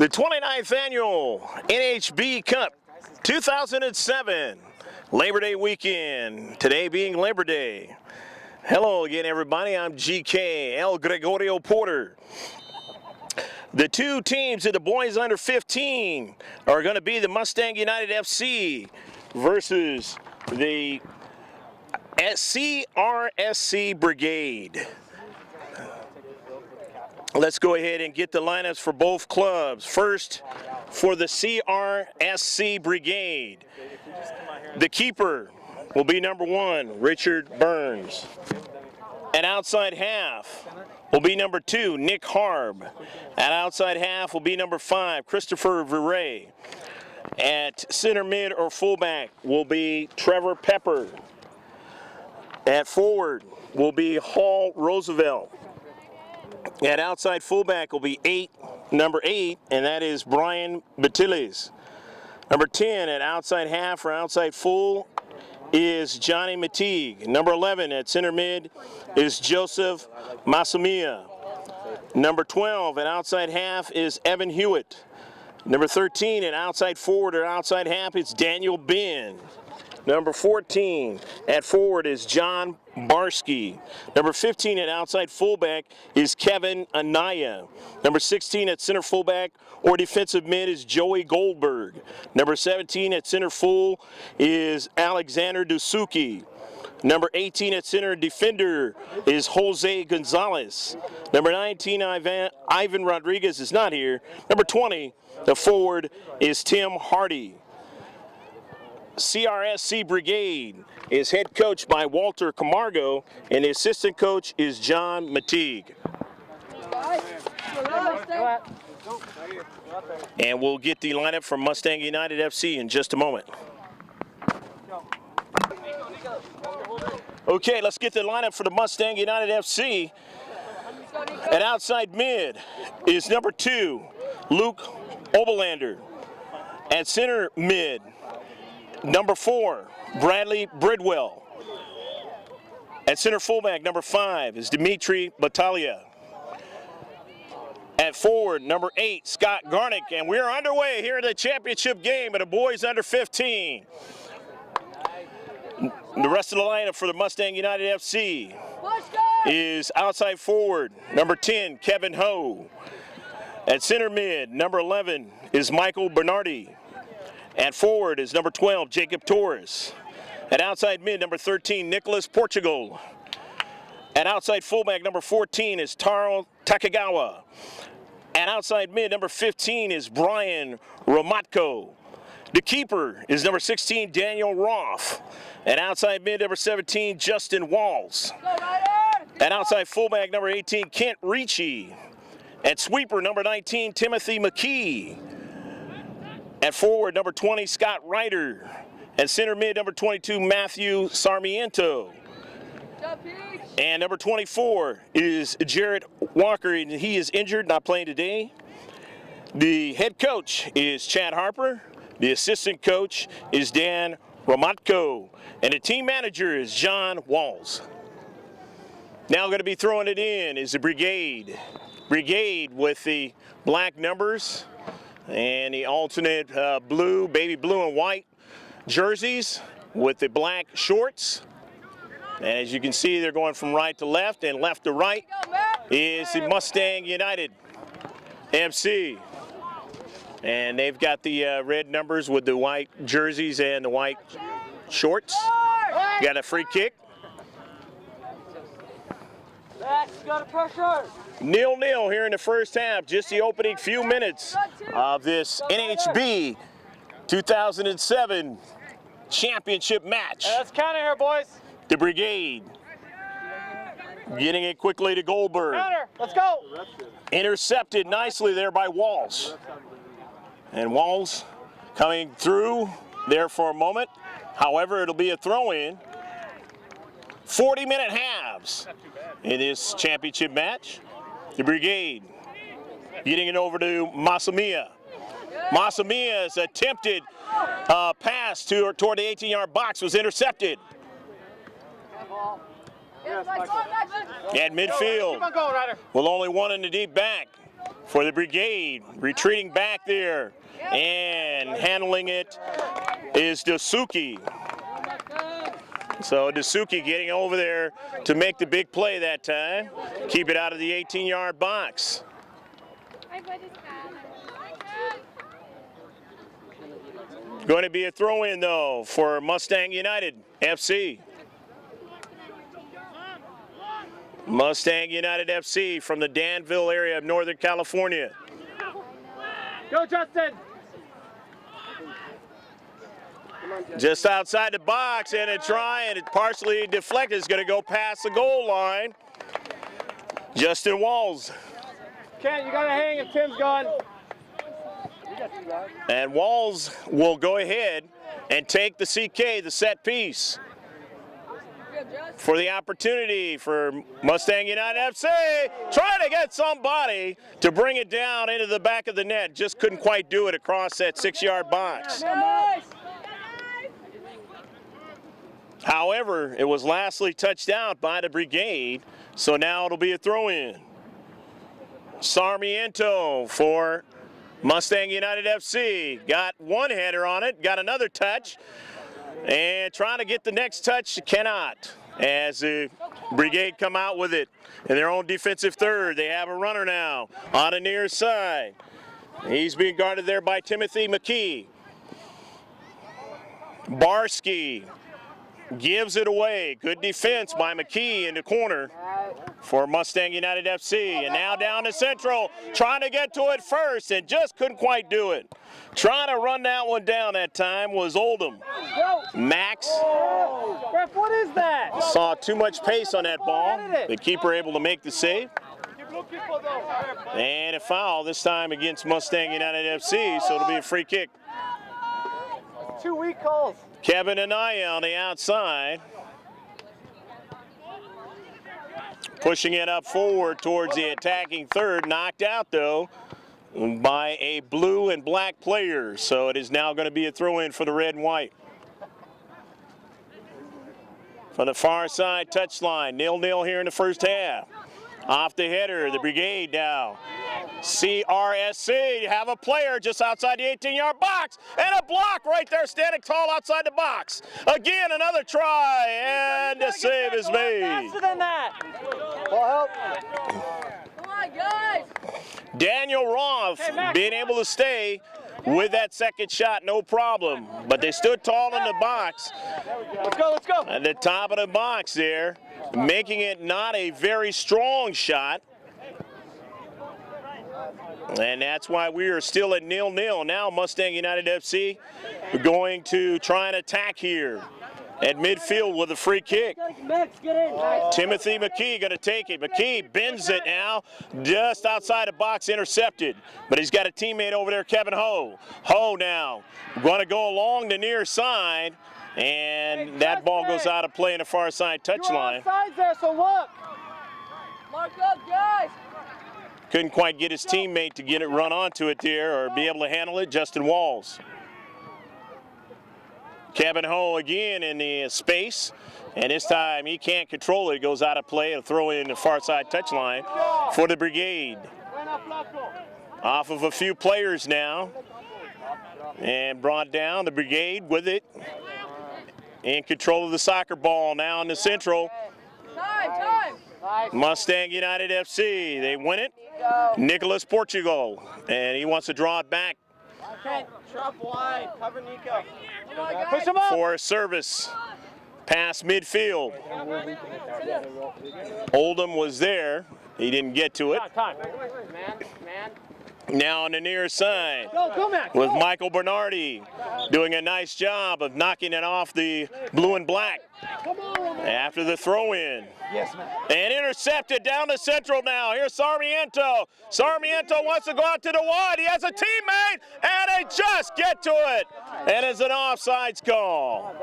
The 29th annual NHB Cup 2007 Labor Day weekend, today being Labor Day. Hello again, everybody. I'm GK, El Gregorio Porter. The two teams of the boys under 15 are going to be the Mustang United FC versus the Crsc Brigade. Let's go ahead and get the lineups for both clubs. First, for the Crsc Brigade, the keeper will be number 1, Richard Burns. At outside half will be number 2, Nick Harb. At outside half will be number 5, Christopher Viray. At center mid or fullback will be Trevor Pepper. At forward will be Hall Roosevelt. At outside fullback will be number 8, and that is Brian Batiles. Number 10 at outside half or outside full is Johnny Mateague. Number 11 at center mid is Joseph Masamia. Number 12 at outside half is Evan Hewitt. Number 13 at outside forward or outside half is Daniel Ben. Number 14 at forward is John Barsky. Number 15 at outside fullback is Kevin Anaya. Number 16 at center fullback or defensive mid is Joey Goldberg. Number 17 at center full is Alexander Dusuki. Number 18 at center defender is Jose Gonzalez. Number 19, Ivan Rodriguez is not here. Number 20, the forward is Tim Hardy. Crsc Brigade is head coached by Walter Camargo, and the assistant coach is John Mateague. And we'll get the lineup from Mustang United FC in just a moment. Okay, let's get the lineup for the Mustang United FC. At outside mid is number 2, Luke Oberlander. At center mid, number 4, Bradley Bridwell. At center fullback, number 5 is Dimitri Battaglia. At forward, number 8, Scott Garnick. And we're underway here in the championship game of the boys under 15. The rest of the lineup for the Mustang United FC is outside forward, number 10, Kevin Ho. At center mid, number 11 is Michael Bernardi. At forward is number 12, Jacob Torres. At outside mid, number 13, Nicholas Portugal. At outside fullback, number 14 is Taro Takagawa. At outside mid, number 15 is Brian Romatko. The keeper is number 16, Daniel Roth. At outside mid, number 17, Justin Walls. At outside fullback, number 18, Kent Ricci. At sweeper, number 19, Timothy McKee. At forward, number 20, Scott Ryder. At center mid, number 22, Matthew Sarmiento. And number 24 is Jarrett Walker, and he is injured, not playing today. The head coach is Chad Harper. The assistant coach is Dan Romatko. And the team manager is John Walls. Now going to be throwing it in is the Brigade. Brigade with the black numbers and the alternate blue, baby blue and white jerseys with the black shorts. And as you can see, they're going from right to left, and left to right is the Mustang United FC. And they've got the red numbers with the white jerseys and the white shorts. Got a free kick. Got a pressure. 0-0 here in the first half, just the opening few minutes of this NHB 2007 championship match. Let's count it here, boys. The Brigade getting it quickly to Goldberg. Counter, let's go. Intercepted nicely there by Walls. And Walls coming through there for a moment. However, it'll be a throw-in. 40-minute halves in this championship match. The Brigade getting it over to Masamia. Masamia's attempted pass toward the 18-yard box was intercepted. At midfield, with only one in the deep back, for the Brigade. Retreating back there and handling it is Dasuki. So Dasuki getting over there to make the big play that time. Keep it out of the 18-yard box. Going to be a throw-in, though, for Mustang United FC. Mustang United FC from the Danville area of Northern California. Go, Justin. Just outside the box, and a try, and it partially deflected. It's going to go past the goal line. Justin Walls. Kent, you got to hang if Tim's gone. And Walls will go ahead and take the CK, the set piece, for the opportunity for Mustang United FC. Trying to get somebody to bring it down into the back of the net. Just couldn't quite do it across that 6-yard box. However, it was lastly touched out by the Brigade, so now it'll be a throw-in. Sarmiento for Mustang United FC. Got one header on it, got another touch, and trying to get the next touch, cannot. As the Brigade come out with it in their own defensive third. They have a runner now on the near side. He's being guarded there by Timothy McKee. Barsky gives it away. Good defense by McKee in the corner for Mustang United FC. And now down to Central, trying to get to it first and just couldn't quite do it. Trying to run that one down that time was Oldham. Max Ref, what is that? saw too much pace on that ball. The keeper able to make the save. And a foul this time against Mustang United FC, so it'll be a free kick. 2 weak calls. Kevin Anaya on the outside. Pushing it up forward towards the attacking third. Knocked out, though, by a blue and black player. So it is now going to be a throw-in for the red and white. From the far side touchline, 0-0 here in the first half. Off the header, the Brigade now. Crsc have a player just outside the 18-yard box, and a block right there standing tall outside the box. Again, another try, and the save is made. Faster than that. Well, help. Come on, guys. Daniel Roth being able to stay with that second shot, no problem. But they stood tall in the box. Let's go, let's go. At the top of the box there, making it not a very strong shot. And that's why we are still at 0-0. Now Mustang United FC going to try and attack here at midfield with a free kick. Timothy McKee going to take it. McKee bends it now, just outside the box, intercepted. But he's got a teammate over there, Kevin Ho. Ho now going to go along the near side, and that ball goes out of play in the far side touchline. You're offside there, so look. Mark up, guys. Couldn't quite get his teammate to get it run onto it there or be able to handle it. Justin Walls. Kevin Ho again in the space, and this time he can't control it. It goes out of play. A throw in the far side touchline for the Brigade. Off of a few players now, and brought down. The Brigade with it in control of the soccer ball now in the Central. Time. Mustang United FC, they win it. Nicholas Portugal, and he wants to draw it back Okay, drop wide, cover Nico. Come on, guys. Push him up. for a service past midfield. Oldham was there. He didn't get to it. Time. Now on the near side Go, Max. with Michael Bernardi doing a nice job of knocking it off the blue and black after the throw-in. Yes, man. And intercepted down the Central now. Here's Sarmiento. Sarmiento wants to go out to the wide. He has a teammate, and they just get to it. And it's an offsides call.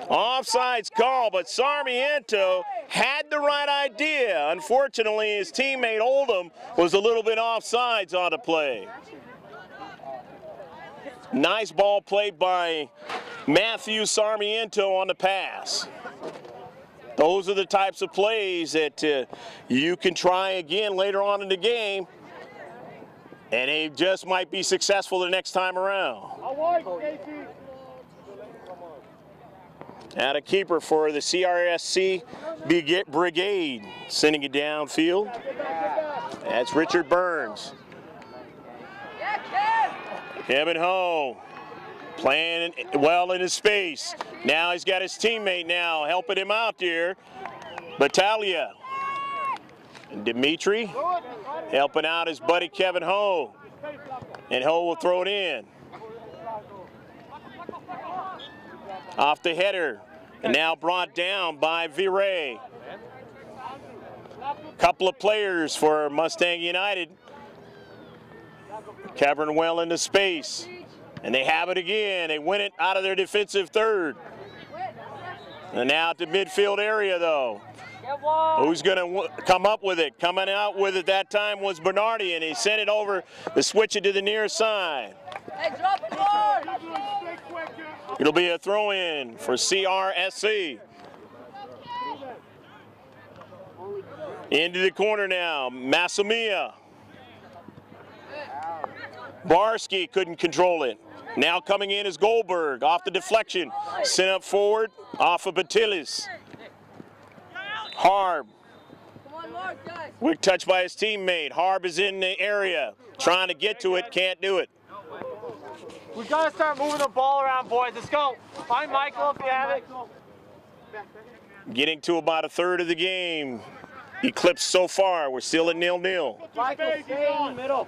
Offsides call, but Sarmiento had the right idea. Unfortunately, his teammate Oldham was a little bit offsides on the play. Nice ball played by Matthew Sarmiento on the pass. those are the types of plays that you can try again later on in the game, and they just might be successful the next time around. Now a keeper for the Crsc Brigade, sending it downfield. That's Richard Burns. Kevin Ho playing well in his space. Now he's got his teammate now helping him out there. Battaglia. And Dimitri helping out his buddy Kevin Ho. And Ho will throw it in. Off the header. And now brought down by Viray. Couple of players for Mustang United. Covering well into space. And they have it again. They win it out of their defensive third. And now at the midfield area, though. Who's going to come up with it? Coming out with it that time was Bernardi, and he sent it over to switch it to the near side. It'll be a throw-in for Crsc. Into the corner now, Massamia. Barsky couldn't control it. Now coming in is Goldberg off the deflection. Sent up forward off of Batilis. Harb. Quick touch by his teammate. Harb is in the area. Trying to get to it, can't do it. We gotta start moving the ball around, boys. Let's go. Find Michael if you have it. Getting to about a third of the game. Eclipse so far. We're still at 0-0. Michael, stay in the middle.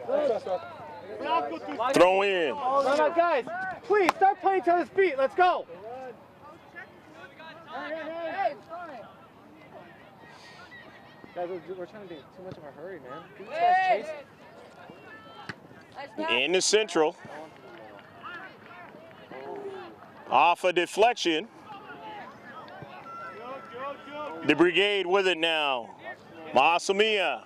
Throw in. No, guys, please start playing to his feet. Let's go. Guys, we're trying to be too much of a hurry, man. These guys chasing. In the central. Off a deflection. The Brigade with it now. Massamia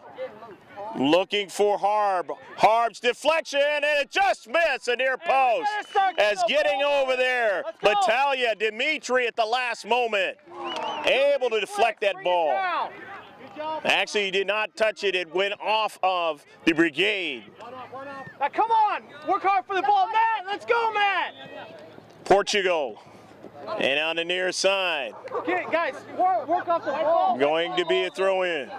looking for Harb. Harb's deflection, and it just missed a near post. As getting over there, Battaglia, Dimitri at the last moment, able to deflect that ball. Actually, he did not touch it. It went off of the Brigade. Now, come on. Work hard for the ball. Matt, let's go, Matt. Portugal. And on the near side. Okay, guys, work off the ball. Going to be a throw-in.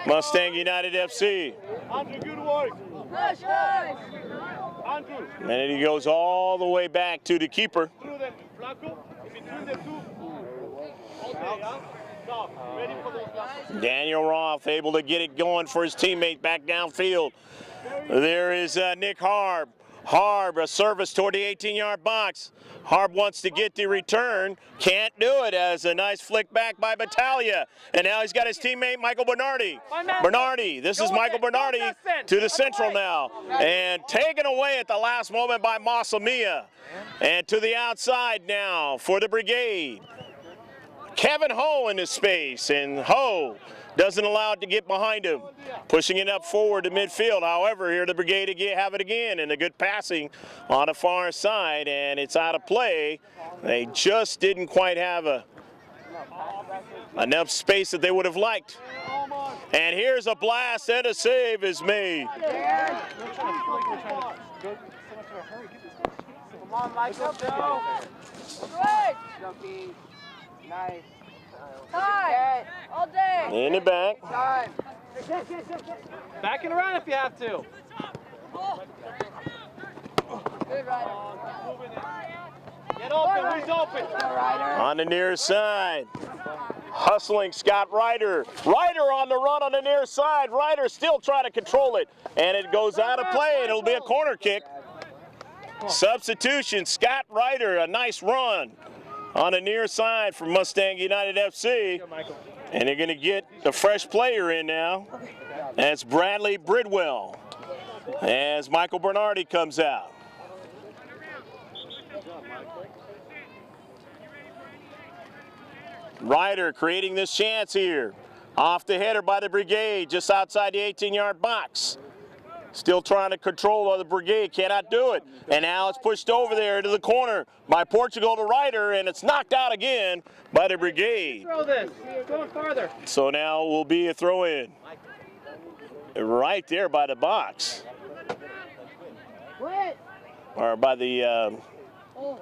Mustang United FC. And he goes all the way back to the keeper. Daniel Roth able to get it going for his teammate back downfield. There is Nick Harb. Harb, a service toward the 18-yard box. Harb wants to get the return. Can't do it as a nice flick back by Battaglia. And now he's got his teammate, Michael Bernardi. Bernardi, this is Michael Bernardi to the central now. And taken away at the last moment by Massamia. And to the outside now for the Brigade. Kevin Ho in his space, and Ho doesn't allow it to get behind him. Pushing it up forward to midfield. However, here the Brigade have it again, and a good passing on the far side, and it's out of play. They just didn't quite have enough space that they would have liked. And here's a blast, and a save is made. Come on, Michael, go. Nice. Time. All day. In the back. Backing around if you have to. Good rider. Get open, who's open? On the near side. Hustling Scott Ryder. Ryder on the run on the near side. Ryder still trying to control it. And it goes out of play, and it'll be a corner kick. Substitution, Scott Ryder, a nice run on the near side for Mustang United FC. And they're going to get a fresh player in now. That's Bradley Bridwell as Michael Bernardi comes out. Ryder creating this chance here. Off the header by the Brigade, just outside the 18-yard box. Still trying to control the Brigade, cannot do it. And now it's pushed over there into the corner by Portugal to Ryder, and it's knocked out again by the Brigade. Throw this, going farther. So now will be a throw in. Right there by the box. Or by the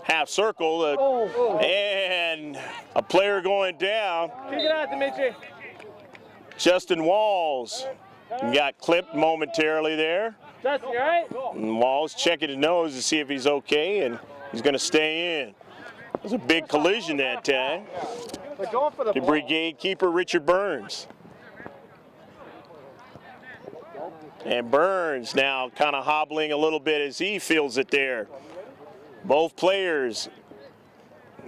half circle. And a player going down. Kick it out, Dimitri. Justin Walls got clipped momentarily there. Justin, you all right? And Walls checking his nose to see if he's okay, and he's going to stay in. It was a big collision that time. They're going for the Brigade keeper Richard Burns. And Burns now kind of hobbling a little bit as he feels it there. Both players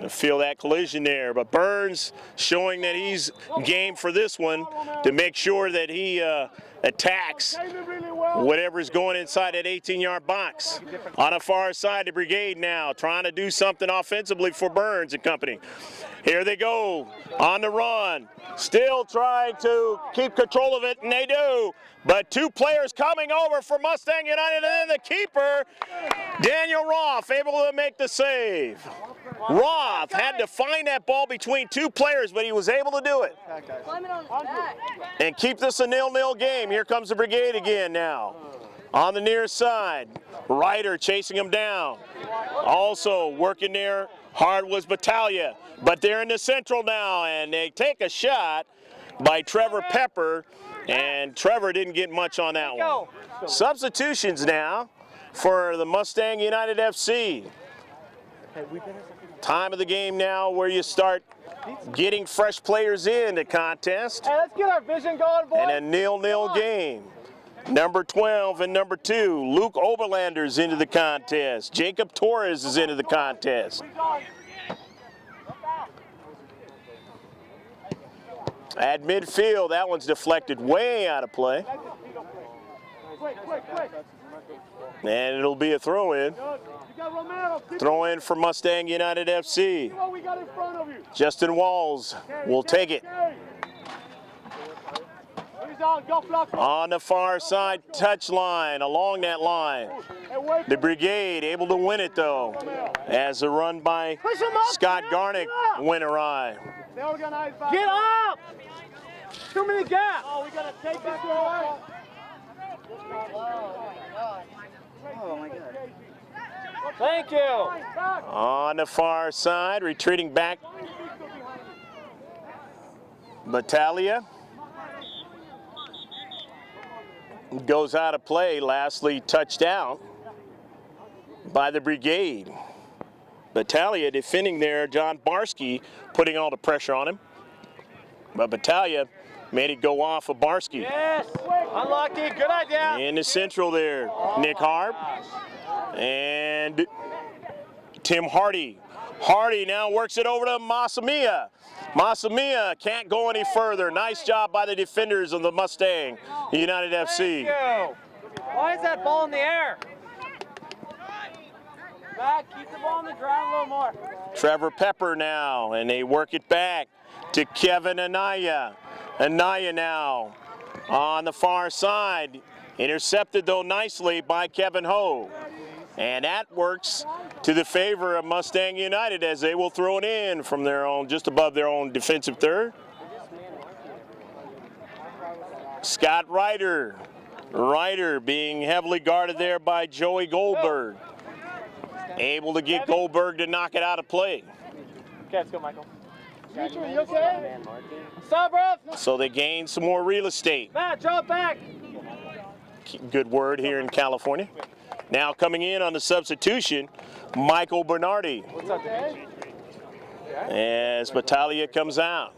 feel that collision there, but Burns showing that he's game for this one to make sure that he attacks whatever's going inside that 18-yard box. On the far side, the Brigade now trying to do something offensively for Burns and company. Here they go on the run, still trying to keep control of it, and they do. But two players coming over for Mustang United, and then the keeper, Daniel Roth, able to make the save. Roth had to find that ball between two players, but he was able to do it. And keep this a 0-0 game. Here comes the Brigade again now. On the near side, Ryder chasing him down. Also working there hard was Battaglia, but they're in the central now, and they take a shot by Trevor Pepper, and Trevor didn't get much on that one. Substitutions now for the Mustang United FC. Time of the game now where you start getting fresh players in the contest. Hey, let's get our vision going, boys. And a 0-0 game. Number 12 and number 2, Luke Oberlander's into the contest. Jacob Torres is into the contest. At midfield, that one's deflected way out of play. And it'll be a throw-in. Throw-in for Mustang United FC. Justin Walls will take it. On the far side touch line, along that line. The Brigade able to win it though, as a run by Scott Garnick went awry. Get up! Too many gaps. Oh, we gotta take this away. Oh my God. Thank you. On the far side, retreating back, Battaglia. Goes out of play, lastly touched out by the Brigade. Battaglia defending there, John Barsky putting all the pressure on him. But Battaglia made it go off of Barsky. Yes, unlucky, good idea. In the central there, Nick Harp and Tim Hardy. Hardy now works it over to Massamia. Massamia can't go any further. Nice job by the defenders of the Mustang United FC. Thank you. Why is that ball in the air? Back, keep the ball on the ground a little more. Trevor Pepper now, and they work it back to Kevin Anaya. Anaya now on the far side. Intercepted though nicely by Kevin Ho. And that works to the favor of Mustang United as they will throw it in from their own, just above their own defensive third. Scott Ryder. Ryder being heavily guarded there by Joey Goldberg. Able to get Goldberg to knock it out of play. Okay, let's go, Michael. You okay? Stop, ref. So they gain some more real estate. Matt, drop back. Good word here in California. Now coming in on the substitution, Michael Bernardi. What's up, Dave? As Battaglia comes out.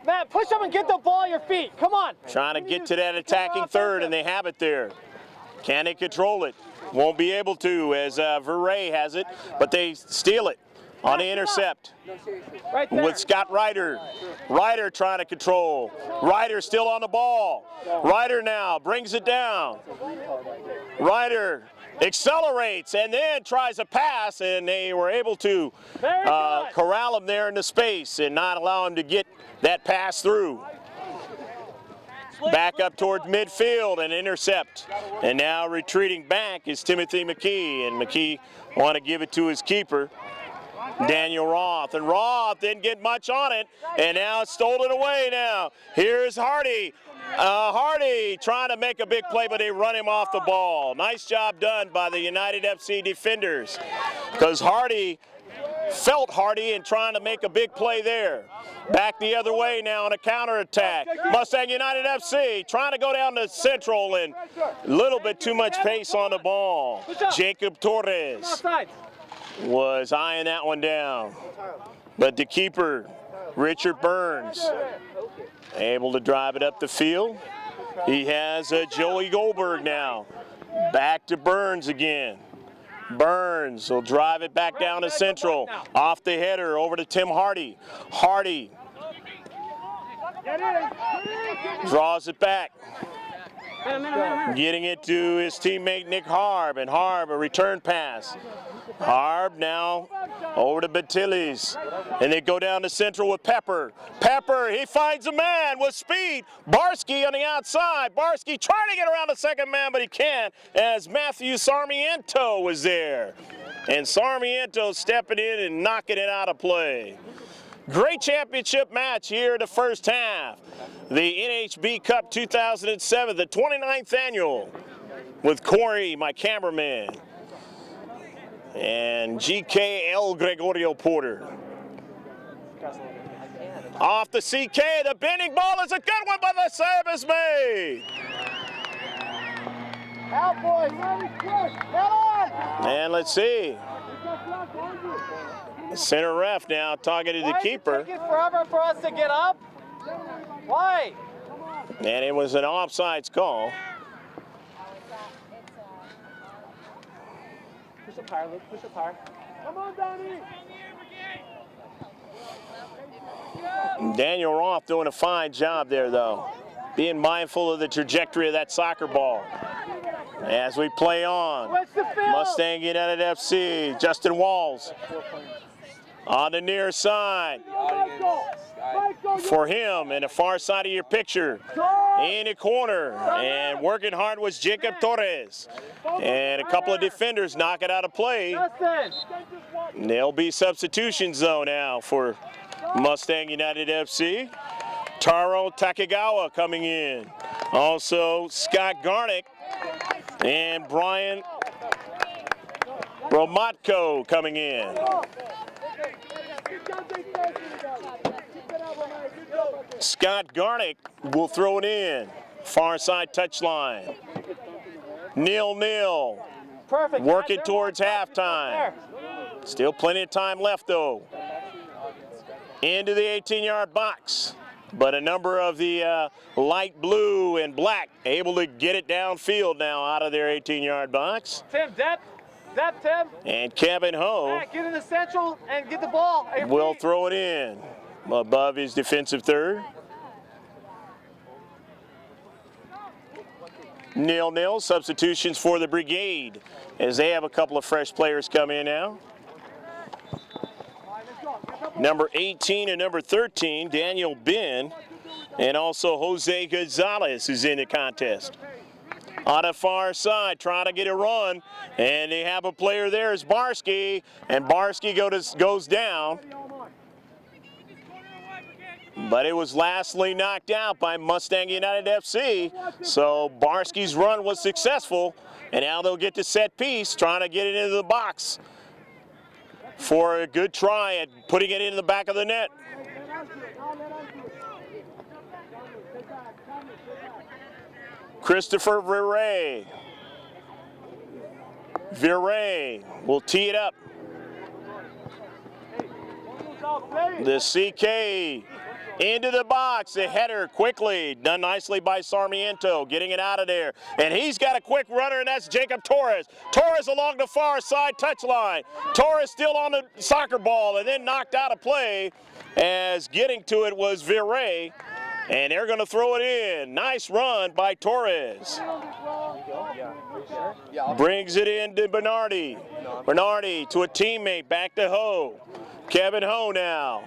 Matt, push up and get the ball at your feet. Come on. Trying to get to that attacking third, and they have it there. Can they control it? Won't be able to, as Verrey has it, but they steal it on the intercept. Right there. With Scott Ryder. Ryder trying to control. Ryder still on the ball. Ryder now brings it down. Ryder accelerates and then tries a pass, and they were able to corral him there in the space and not allow him to get that pass through. back up towards midfield and intercept. And now retreating back is Timothy McKee, and McKee want to give it to his keeper, Daniel Roth. And Roth didn't get much on it, and now it's stolen away now. Here's Hardy. Hardy trying to make a big play, but they run him off the ball. Nice job done by the United FC defenders, because Hardy felt Hardy and trying to make a big play there. Back the other way now on a counterattack. Mustang United FC trying to go down to Central, and a little bit too much pace on the ball. Jacob Torres was eyeing that one down. But the keeper, Richard Burns, able to drive it up the field. He has Joey Goldberg now. Back to Burns again. Burns will drive it back down to Central. Off the header over to Tim Hardy. Hardy draws it back. Getting it to his teammate Nick Harb, and Harb a return pass. Harb now over to Batilis, and they go down to Central with Pepper. Pepper, he finds a man with speed. Barsky on the outside. Barsky trying to get around the second man, but he can't, as Matthew Sarmiento was there. And Sarmiento stepping in and knocking it out of play. Great championship match here in the first half. The NHB Cup 2007, the 29th annual, with Corey, my cameraman, and GKL Gregorio Porter. Off the CK, the bending ball is a good one, but the save is made. Out, boys. And let's see. The center ref now targeted the keeper. Why is it taking forever for us to get up? Why? And it was an offsides call. Push up higher, Luke. Push up higher. Come on, Donnie. Daniel Roth doing a fine job there, though. Being mindful of the trajectory of that soccer ball. As we play on, Mustang United FC, Justin Walls on the near side. For him, in the far side of your picture, in the corner, and working hard was Jacob Torres. And a couple of defenders knock it out of play. There'll be substitutions, though, now for Mustang United FC. Taro Takegawa coming in. Also, Scott Garnick and Brian Romotko coming in. Scott Garnick will throw it in. Far side touchline. 0-0. Perfect. Working towards halftime. Still plenty of time left, though. Into the 18-yard box. But a number of the light blue and black able to get it downfield now out of their 18-yard box. Tim, depth, Tim. And Kevin Ho get in the central and get the ball. will throw it in above his defensive third. 0-0. Substitutions for the Brigade as they have a couple of fresh players come in now. Number 18 and number 13, Daniel Ben, and also Jose Gonzalez is in the contest. On the far side, trying to get a run, and they have a player there is Barsky, and Barsky goes down. But it was lastly knocked out by Mustang United FC, so Barsky's run was successful, and now they'll get to set piece, trying to get it into the box for a good try at putting it into the back of the net. Christopher Viray will tee it up. The CK into the box, the header quickly, done nicely by Sarmiento, getting it out of there. And he's got a quick runner, and that's Jacob Torres. Torres along the far side touchline. Torres still on the soccer ball and then knocked out of play as getting to it was Viray. And they're going to throw it in. Nice run by Torres. Brings it in to Bernardi. Bernardi to a teammate, back to Ho. Kevin Ho now.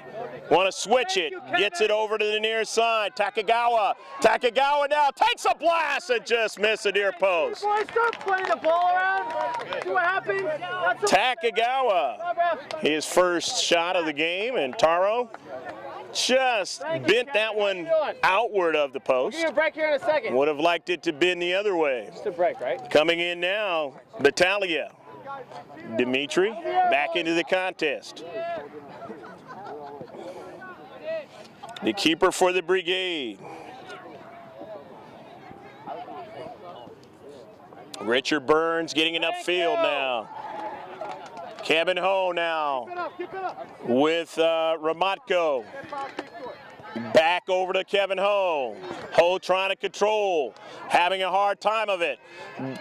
Want to switch it. Gets it over to the near side. Takagawa. Takagawa now takes a blast and just missed the near post. Boys, start playing the ball around. See what happens. Takagawa, his first shot of the game, and Taro just bent that one outward of the post. Give you a break here in a second. Would have liked it to bend the other way. Just a break, right? Coming in now, Battaglia. Dimitri back into the contest. The keeper for the Brigade. Richard Burns getting enough field now. Kevin Ho now with Ramatko. Back over to Kevin Ho. Ho trying to control, having a hard time of it.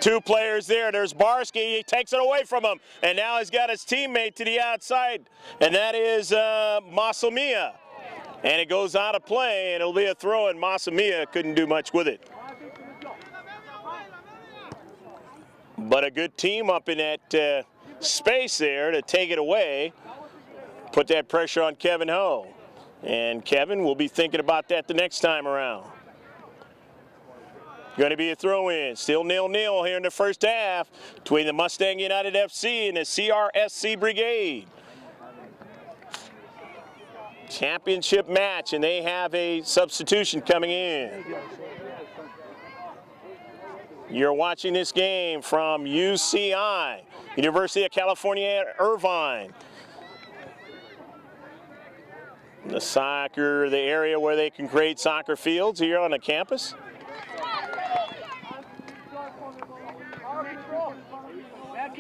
Two players there. There's Barsky. He takes it away from him. And now he's got his teammate to the outside, and that is Masamiya. And it goes out of play, and it'll be a throw, and Masamiya couldn't do much with it. But a good team up in that space there to take it away, put that pressure on Kevin Ho. And Kevin will be thinking about that the next time around. Going to be a throw-in. Still 0-0 here in the first half between the Mustang United FC and the Crsc Brigade. Championship match, and they have a substitution coming in. You're watching this game from UCI, University of California, Irvine. The area where they can create soccer fields here on the campus.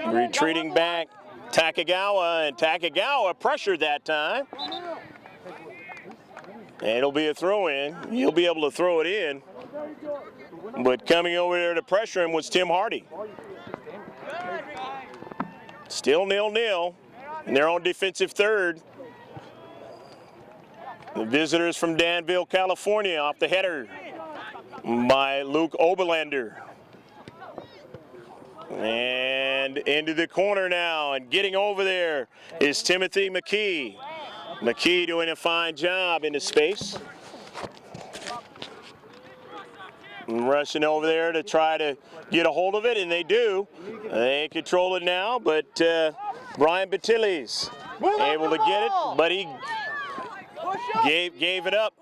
Retreating back, Takagawa, and Takagawa pressured that time. And it'll be a throw-in. He'll be able to throw it in. But coming over there to pressure him was Tim Hardy. Still 0-0 in their own defensive third. The visitors from Danville, California, off the header by Luke Oberlander. And into the corner now, and getting over there is Timothy McKee. McKee doing a fine job into space. And rushing over there to try to get a hold of it, and they do. They control it now, but Brian Battilles able to get it, but he gave it up.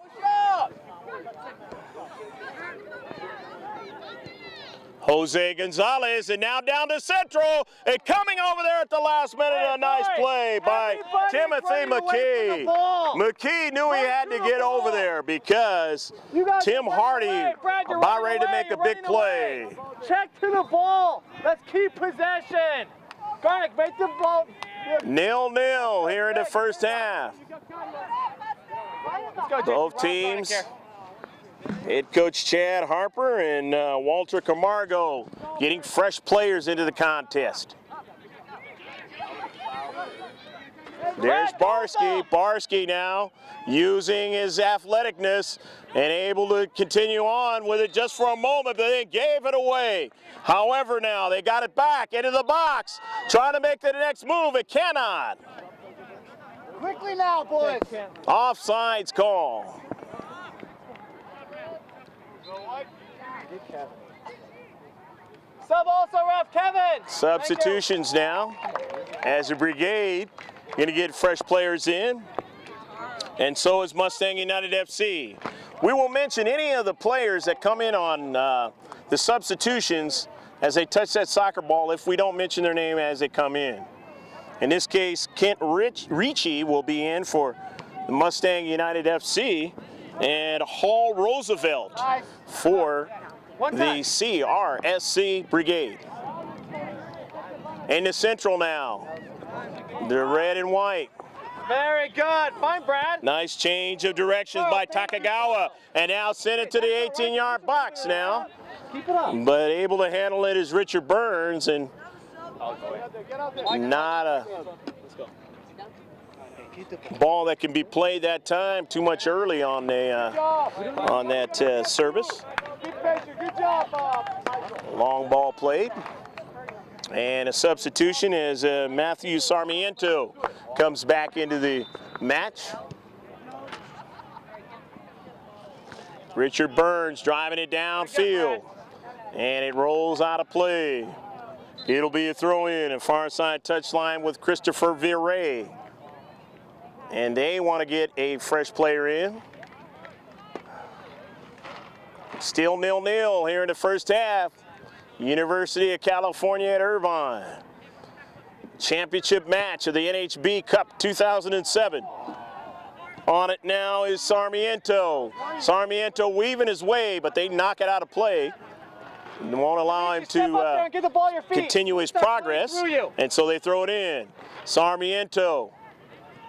Jose Gonzalez, and now down to Central, and coming over there at the last minute, a nice play by Timothy McKee. McKee knew he had to get over there because Tim Hardy about ready to make a big play. Check to the ball. Let's keep possession. Garnick, make the ball. 0-0 here in the first half. Both teams. Head coach Chad Harper and Walter Camargo getting fresh players into the contest. There's Barsky. Barsky now using his athleticness and able to continue on with it just for a moment, but they gave it away. However, now they got it back into the box, trying to make the next move. It cannot. Quickly now, boys. Offsides call. Sub also, ref Kevin. Substitutions now as the Brigade going to get fresh players in, and so is Mustang United FC. We will mention any of the players that come in on the substitutions as they touch that soccer ball if we don't mention their name as they come in. In this case, Kent Ricci will be in for the Mustang United FC, and Hall Roosevelt for the Crsc Brigade. In the Central now, the red and white. Very good. Fine, Brad. Nice change of directions by Takagawa, and now sent it to the 18-yard box now. Keep it up. But able to handle it is Richard Burns, and not a ball that can be played that time. Too much early on that service. Good job, Bob. Long ball played. And a substitution is Matthew Sarmiento comes back into the match. Richard Burns driving it downfield, and it rolls out of play. It'll be a throw-in and far side touchline with Christopher Viray. And they want to get a fresh player in. Still 0-0 here in the first half. University of California at Irvine. Championship match of the NHB Cup 2007. On it now is Sarmiento. Sarmiento weaving his way, but they knock it out of play. They won't allow him to continue his progress, and so they throw it in. Sarmiento.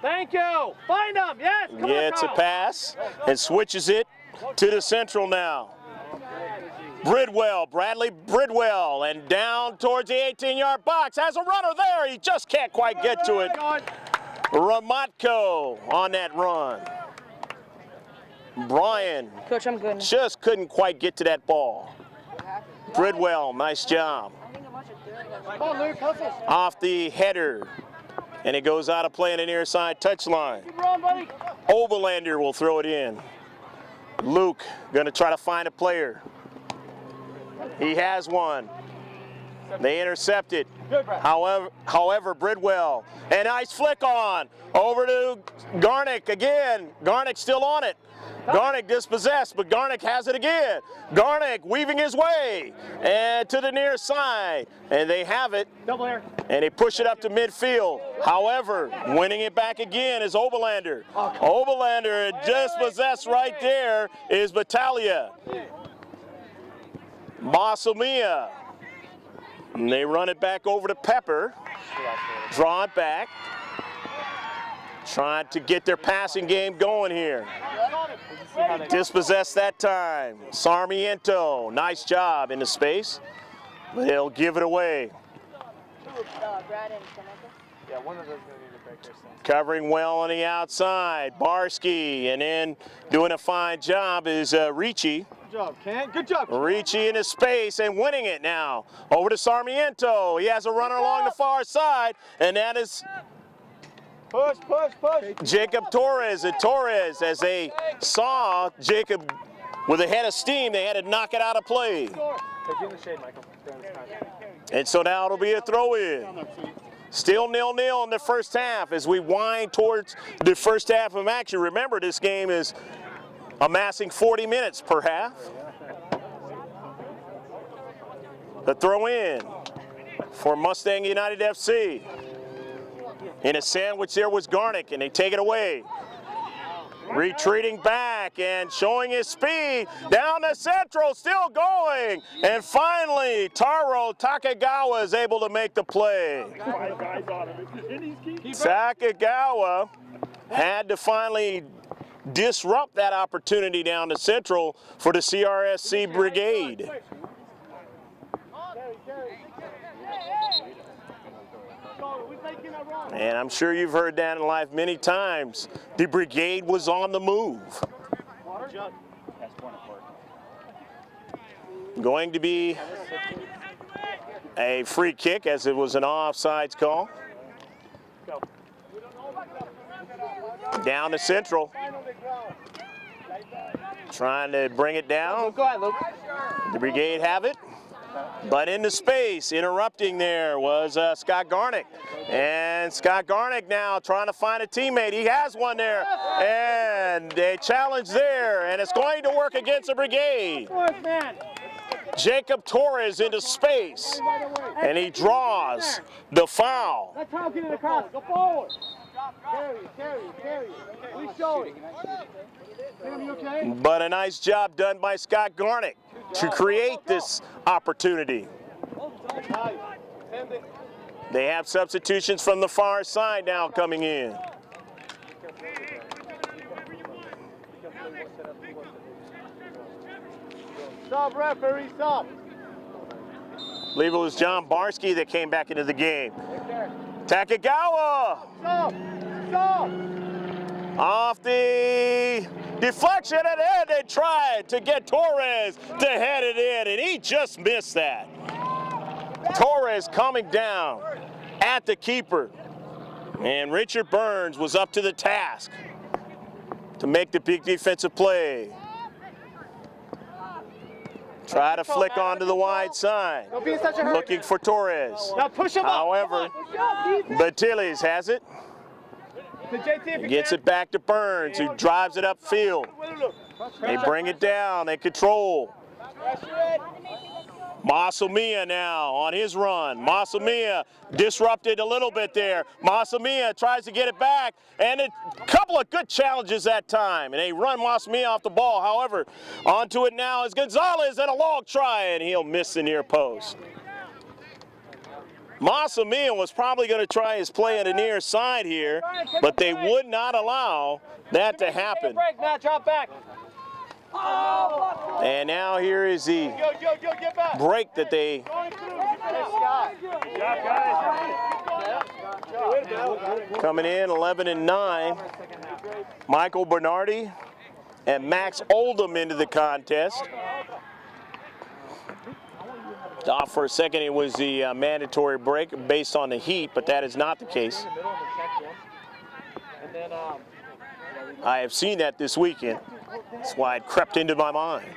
Thank you. Find him. Yes. Come Gets on, a pass and switches it to the central now. Bridwell, Bradley Bridwell, and down towards the 18-yard box. Has a runner there. He just can't quite get to it. Ramatko on that run. Brian Coach, I'm good. just couldn't quite get to that ball. Bridwell, nice job. Off the header, and it goes out of play on the near side touchline. Overlander will throw it in. Luke going to try to find a player. He has one. They intercept it. However, Bridwell, a nice flick on. Over to Garnick again. Garnick still on it. Garnick dispossessed, but Garnick has it again. Garnick weaving his way and to the near side. And they have it. Double air. And they push it up to midfield. However, winning it back again is Oberlander. Oberlander dispossessed right there is Battaglia. Masumia. And they run it back over to Pepper. Draw it back. Trying to get their passing game going here. Dispossessed that time. Sarmiento, nice job in the space. But they'll give it away. Yeah, one of those going to need a break there. Covering well on the outside, Barsky, and then doing a fine job is Ricci. Good job, Ken. Good job. Ricci into space and winning it now. Over to Sarmiento. He has a runner along the far side, and that is Push. Jacob Torres. And Torres, as they saw Jacob with a head of steam, they had to knock it out of play. Get in the shade, Michael. And so now it'll be a throw-in. Still 0-0 in the first half as we wind towards the first half of action. Remember, this game is amassing 40 minutes per half. The throw-in for Mustang United FC. In a sandwich there was Garnick, and they take it away. Retreating back and showing his speed down the central, still going. And finally, Taro Takagawa is able to make the play. Takagawa had to finally disrupt that opportunity down the central for the CRSC brigade. And I'm sure you've heard that in life many times. The brigade was on the move. Going to be a free kick as it was an offsides call. Down to central. Trying to bring it down. Go ahead, Luke. The brigade have it. But in the space, interrupting there was Scott Garnick. And Scott Garnick now trying to find a teammate. He has one there. And a challenge there. And it's going to work against the brigade. Jacob Torres into space. And he draws the foul. Let's help get it across. Go forward. Carry. We show it. You okay? But a nice job done by Scott Garnick to create this opportunity. They have substitutions from the far side now coming in. Stop, referee, stop. I believe it was John Barsky that came back into the game. Takagawa! Stop! Off the deflection, and then they tried to get Torres to head it in, and he just missed that. Torres coming down at the keeper. And Richard Burns was up to the task to make the big defensive play. Try to flick onto the wide side. Looking for Torres. Now push him up. However, Batiles has it. He gets it back to Burns, who drives it upfield. They bring it down, they control. Masamia now on his run. Masamia disrupted a little bit there. Masamia tries to get it back, and a couple of good challenges that time. And they run Masamia off the ball. However, onto it now is Gonzalez and a long try, and he'll miss the near post. Masamia was probably going to try his play on the near side here, but they would not allow that to happen. Now drop back. And now here is the break that they coming in 11-9. Michael Bernardi and Max Oldham into the contest. Thought for a second it was the mandatory break based on the heat, but that is not the case. I have seen that this weekend. That's why it crept into my mind.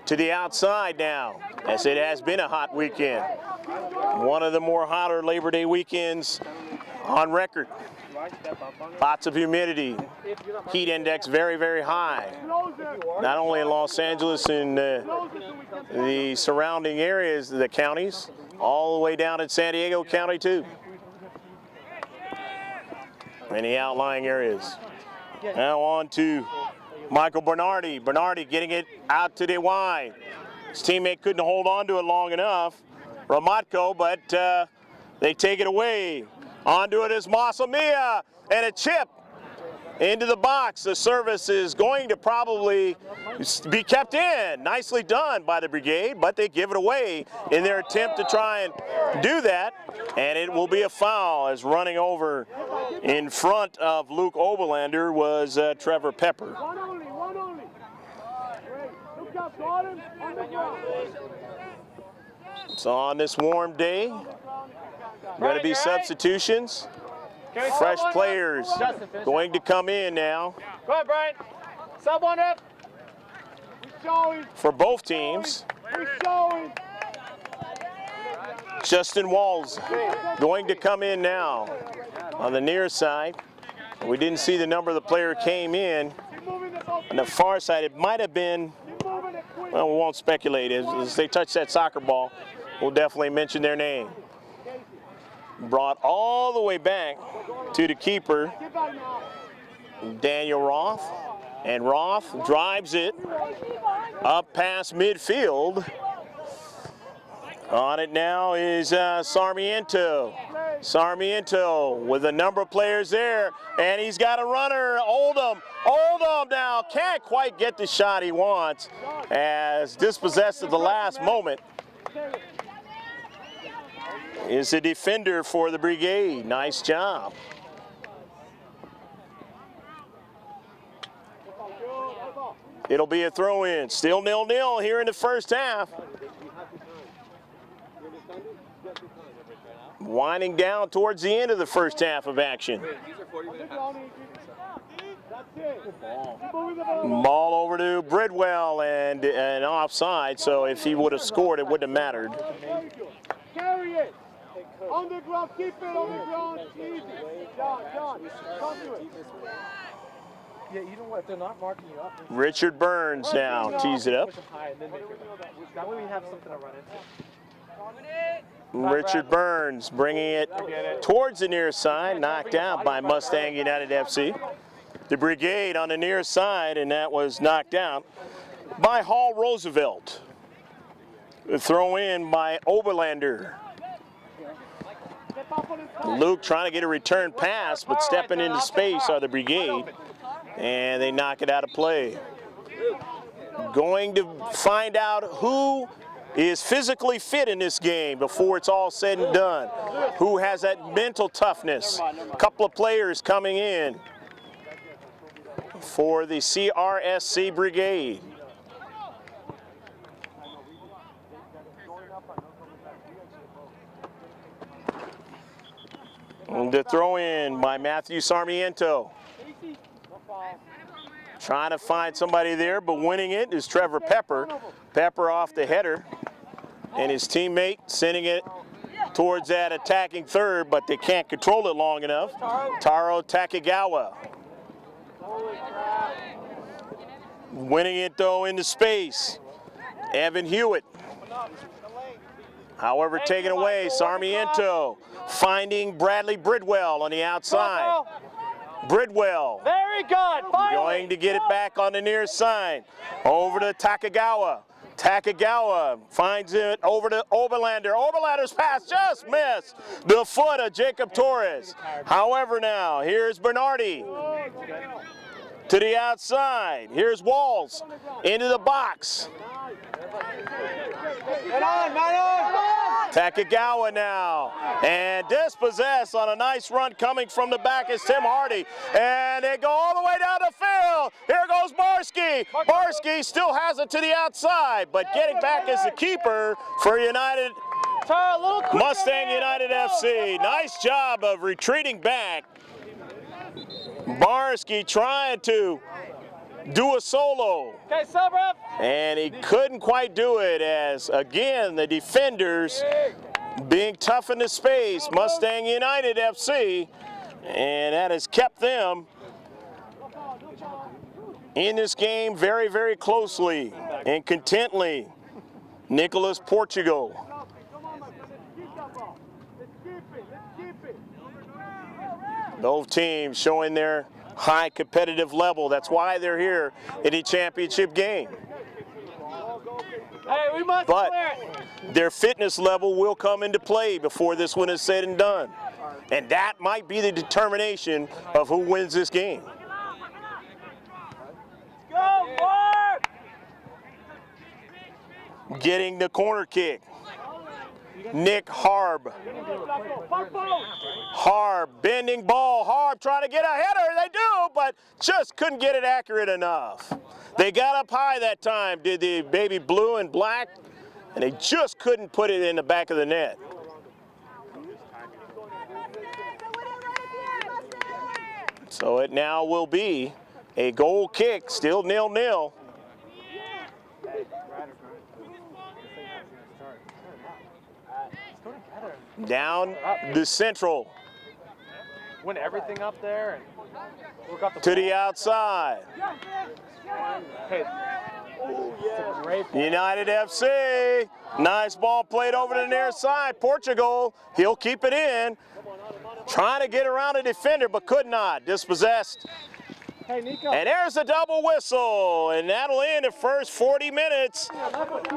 To the outside now, as it has been a hot weekend. One of the more hotter Labor Day weekends on record. Lots of humidity. Heat index very, very high. Not only in Los Angeles and the surrounding areas, the counties, all the way down in San Diego County too. And the outlying areas. Now on to Michael Bernardi. Bernardi getting it out to the wide. His teammate couldn't hold on to it long enough. Ramatko, but they take it away. Onto it is Masamia, and a chip into the box. The service is going to probably be kept in. Nicely done by the Brigade, but they give it away in their attempt to try and do that. And it will be a foul, as running over in front of Luke Oberlander was Trevor Pepper. One only. Look up, Gordon, on the ground. So on this warm day, going to be substitutions. Fresh players going to come in now. Go ahead, Brian. Sub one up. For both teams. We're showing. Justin Walls going to come in now on the near side. We didn't see the number of the player came in. On the far side, it might have been, well, we won't speculate. As they touch that soccer ball, we'll definitely mention their name. Brought all the way back to the keeper, Daniel Roth. And Roth drives it up past midfield. On it now is Sarmiento. Sarmiento with a number of players there, and he's got a runner, Oldham. Oldham now can't quite get the shot he wants, as dispossessed at the last moment is a defender for the Brigade. Nice job. It'll be a throw-in. Still 0-0 here in the first half. Winding down towards the end of the first half of action. Ball over to Bridwell and an offside, so if he would have scored, it wouldn't have mattered. Carry it. On the ground, keep it on the ground. Easy. John, come to it. Yeah, you know what? They're not marking you up. Richard Burns now tees it up. That way we have something to run into. Richard Burns bringing it towards the near side, knocked out by Mustang United FC. The Brigade on the near side, and that was knocked out by Hall Roosevelt. The throw in by Oberlander. Luke trying to get a return pass, but stepping into space are the Brigade, and they knock it out of play. Going to find out who is physically fit in this game before it's all said and done. Who has that mental toughness? A couple of players coming in for the Crsc Brigade. The throw in by Matthew Sarmiento. Trying to find somebody there, but winning it is Trevor Pepper. Pepper off the header, and his teammate sending it towards that attacking third, but they can't control it long enough. Taro Takegawa. Winning it though into space. Evan Hewitt. However, taken away, Sarmiento finding Bradley Bridwell on the outside. Bridwell. Very good. Going to get it back on the near side. Over to Takegawa. Takegawa finds it over to Oberlander. Oberlander's pass just missed the foot of Jacob Torres. However, now here's Bernardi to the outside. Here's Walls into the box. Takegawa now, and dispossessed on a nice run coming from the back is Tim Hardy, and they go all the way down the field. Here goes Barsky. Barsky still has it to the outside, but getting back is the keeper for Mustang United FC. Nice job of retreating back. Barsky trying to do a solo, and he couldn't quite do it, as again the defenders being tough in the space, Mustang United FC, and that has kept them in this game very, very closely and contently. Nicholas Portugal. Both teams showing their high competitive level. That's why they're here in the championship game. But their fitness level will come into play before this one is said and done. And that might be the determination of who wins this game. Getting the corner kick, Nick Harb. Harb, bending ball. Harb trying to get a header. They do, but just couldn't get it accurate enough. They got up high that time, did the baby blue and black, and they just couldn't put it in the back of the net. So it now will be a goal kick, still 0-0. Down the central. Win everything up there and look up to the outside. Hey. United FC. Nice ball played over to the near side. Portugal, he'll keep it in. Trying to get around a defender, but could not. Dispossessed. Hey, Nico. And there's a double whistle, and that'll end the first 40 minutes,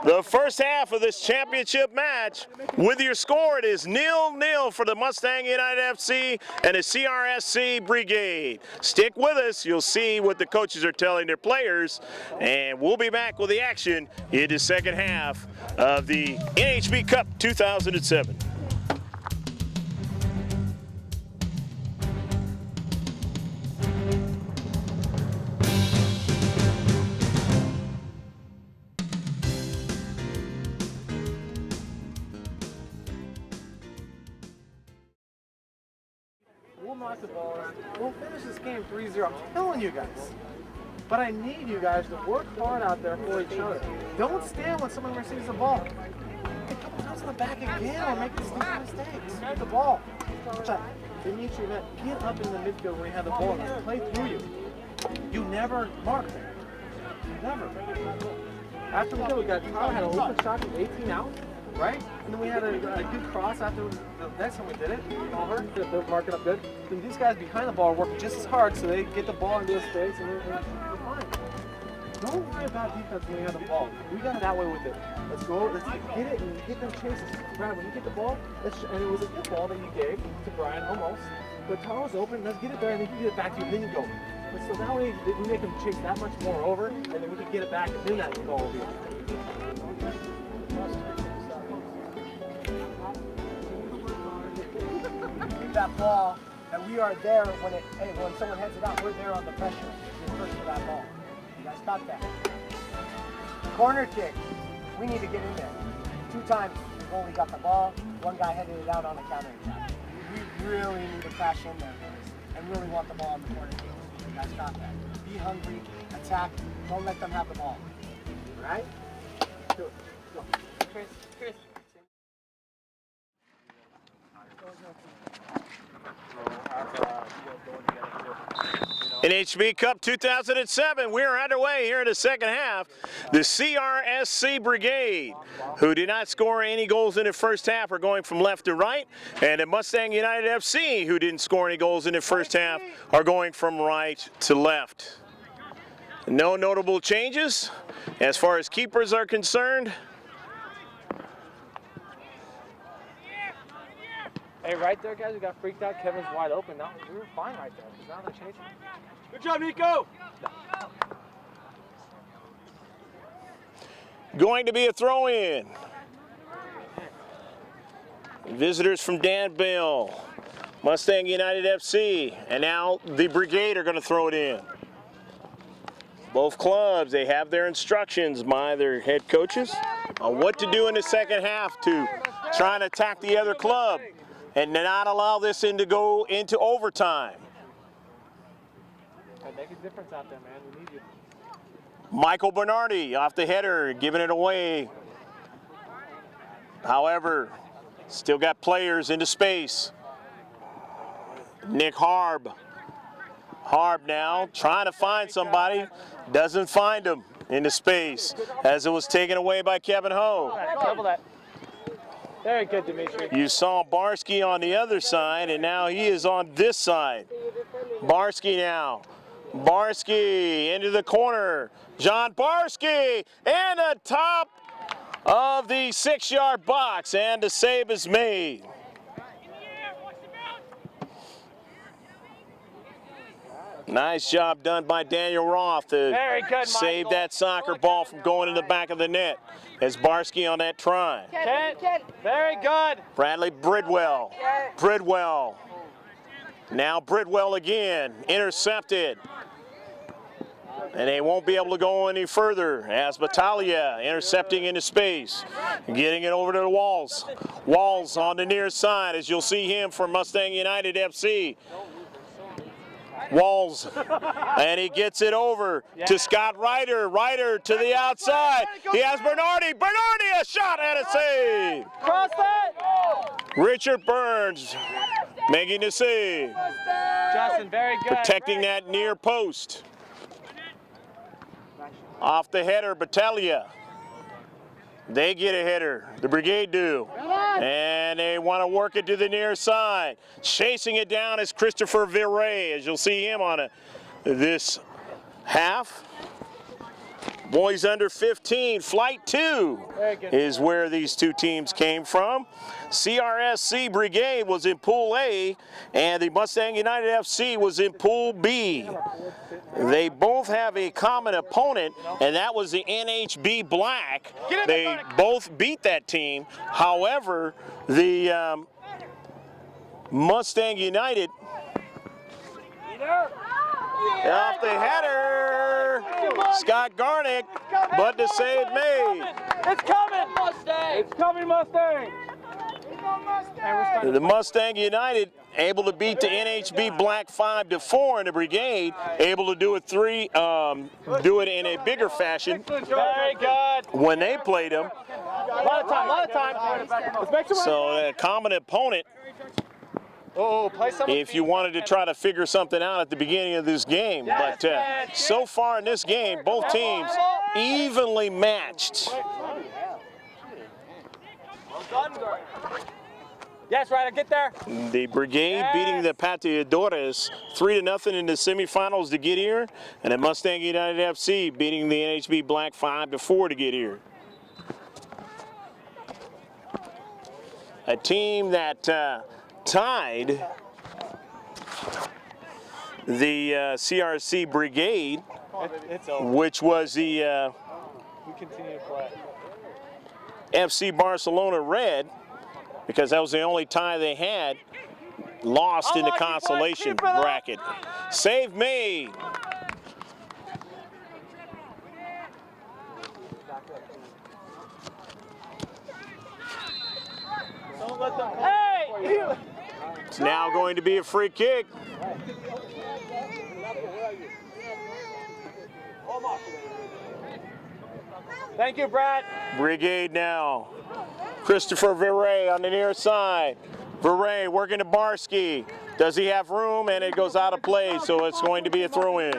the first half of this championship match. With your score, it is 0-0 for the Mustang United FC and the Crsc Brigade. Stick with us. You'll see what the coaches are telling their players, and we'll be back with the action in the second half of the NHB Cup 2007. We'll finish this game 3-0. I'm telling you guys. But I need you guys to work hard out there for each other. Don't stand when someone receives the ball. Hey, couple times in the back again or make these mistakes. Get the ball. Dimitri, get up in the midfield when you have the ball and play through you. You never mark them. Never. After we got Tyler had an open shot from 18 out. Right? And then we had a good cross after the next time we did it. Over, they're marking up good. Then these guys behind the ball are working just as hard so they get the ball into the space and they're fine. Don't worry about defense when you have the ball. We got it that way with it. Let's go, let's get it and get them chases. Brad, when you get the ball, and it was a good ball that you gave to Brian almost. But Taro's open, let's get it there and then he can get it back to you, then you go. But so that way we make them chase that much more over and then we can get it back and then that goal will be. That ball, and we are there when someone heads it out, we're there on the pressure. We're first for that ball. You guys got that. Corner kick, we need to get in there. 2 times the goalie got the ball, one guy headed it out on a counter attack. We really need to crash in there, boys, and really want the ball in the corner. You guys got that. Be hungry, attack, don't let them have the ball. All right? Do it. Go. Chris. NHB Cup 2007, we are underway here in the second half. The Crsc Brigade, who did not score any goals in the first half, are going from left to right. And the Mustang United FC, who didn't score any goals in the first half, are going from right to left. No notable changes as far as keepers are concerned. Hey, right there, guys, we got freaked out. Kevin's wide open. Now we were fine right there. Now they're chasing. Good job, Nico. Going to be a throw-in. Visitors from Danville, Mustang United FC, and now the Brigade are going to throw it in. Both clubs, they have their instructions by their head coaches on what to do in the second half to try and attack the other club and not allow this to go into overtime. Make a difference out there, man. We need you. Michael Bernardi off the header, giving it away. However, still got players into space. Nick Harb. Harb now trying to find somebody. Doesn't find him into space as it was taken away by Kevin Ho. Double that. Very good, Dimitri. You saw Barsky on the other side, and now he is on this side. Barsky now. Barsky into the corner. John Barsky and the top of the 6-yard box, and the save is made. Nice job done by Daniel Roth to save that soccer ball from going in the back of the net as Barsky on that try. Very good. Bradley Bridwell. Bridwell. Now Bridwell again, intercepted. And they won't be able to go any further as Battaglia intercepting into space, getting it over to the Walls. Walls on the near side, as you'll see him from Mustang United FC. Walls, and he gets it over to Scott Ryder. Ryder to the outside. He has Bernardi. Bernardi, a shot and a save. Cross that. Richard Burns making the save. Justin, very good. Protecting that near post. Off the header, Battaglia. They get a header, the Brigade do. And they want to work it to the near side. Chasing it down is Christopher Viray, as you'll see him on this half. Boys under 15, Flight 2 is where these two teams came from. Crsc Brigade was in Pool A, and the Mustang United FC was in Pool B. They both have a common opponent, and that was the NHB Black. They both beat that team. However, the Mustang United off the header, Scott Garnick, but the save made. It's coming, Mustang! It's coming, Mustang! The Mustang United able to beat the NHB Black 5-4, and the Brigade able to do it do it in a bigger fashion. Very good. When they played them. A lot of time. Let's make some So a common opponent. If you wanted to try to figure something out at the beginning of this game. But so far in this game, both teams evenly matched. Yes, Ryder, get there. The Brigade beating the Pateadores 3-0 in the semifinals to get here, and the Mustang United FC beating the NHB Black 5-4 to get here. A team that tied the Crsc Brigade, which was the FC Barcelona Red, because that was the only tie they had, lost in the consolation bracket. Save made. It's now going to be a free kick. Thank you, Brad. Brigade now. Christopher Viray on the near side. Viray working to Barsky. Does he have room? And it goes out of play, so it's going to be a throw-in.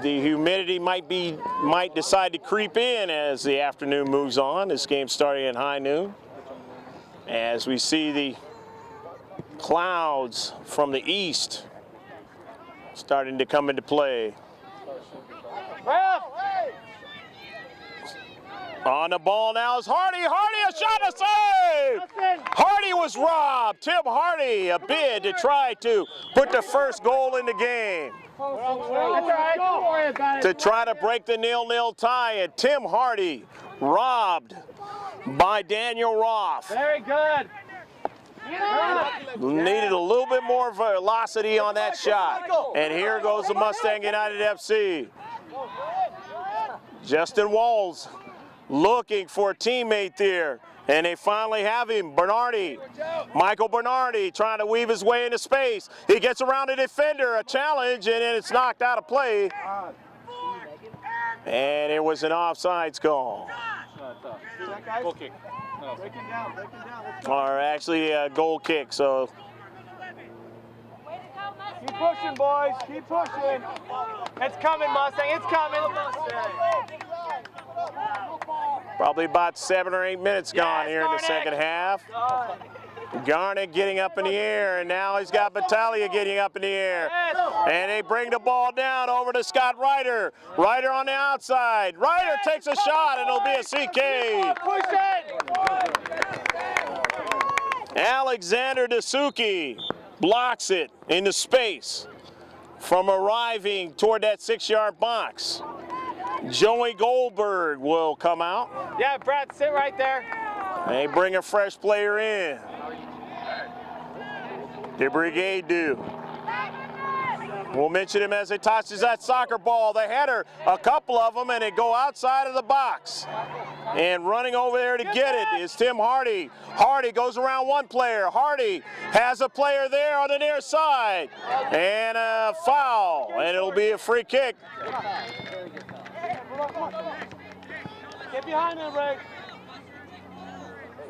The humidity might decide to creep in as the afternoon moves on. This game starting at high noon. As we see the clouds from the east starting to come into play. On the ball now is Hardy. Hardy, a shot, a save! Hardy was robbed. Tim Hardy, a bid to try to put the first goal in the game. To try to break the 0-0 tie, and Tim Hardy robbed by Daniel Roth. Very good. Needed a little bit more velocity on that shot. And here goes the Mustang United FC. Justin Walls looking for a teammate there. And they finally have him, Bernardi. Michael Bernardi trying to weave his way into space. He gets around a defender, a challenge, and then it's knocked out of play. And it was an offsides call. Goal kick. Or actually a goal kick, so. Keep pushing, boys. Keep pushing. It's coming, Mustang. It's coming. Probably about 7 or 8 minutes gone here in the second half. Garnett getting up in the air, and now he's got Battaglia getting up in the air. And they bring the ball down over to Scott Ryder. Ryder on the outside. Ryder takes a shot, and it'll be a CK. Push it. Alexander Dasuki blocks it into space from arriving toward that 6-yard box. Joey Goldberg will come out. Yeah, Brad, sit right there. They bring a fresh player in. The Brigade do. We'll mention him as he tosses that soccer ball. The header, a couple of them, and they go outside of the box. And running over there to get it is Tim Hardy. Hardy goes around one player. Hardy has a player there on the near side. And a foul, and it'll be a free kick. Get behind him, Ray.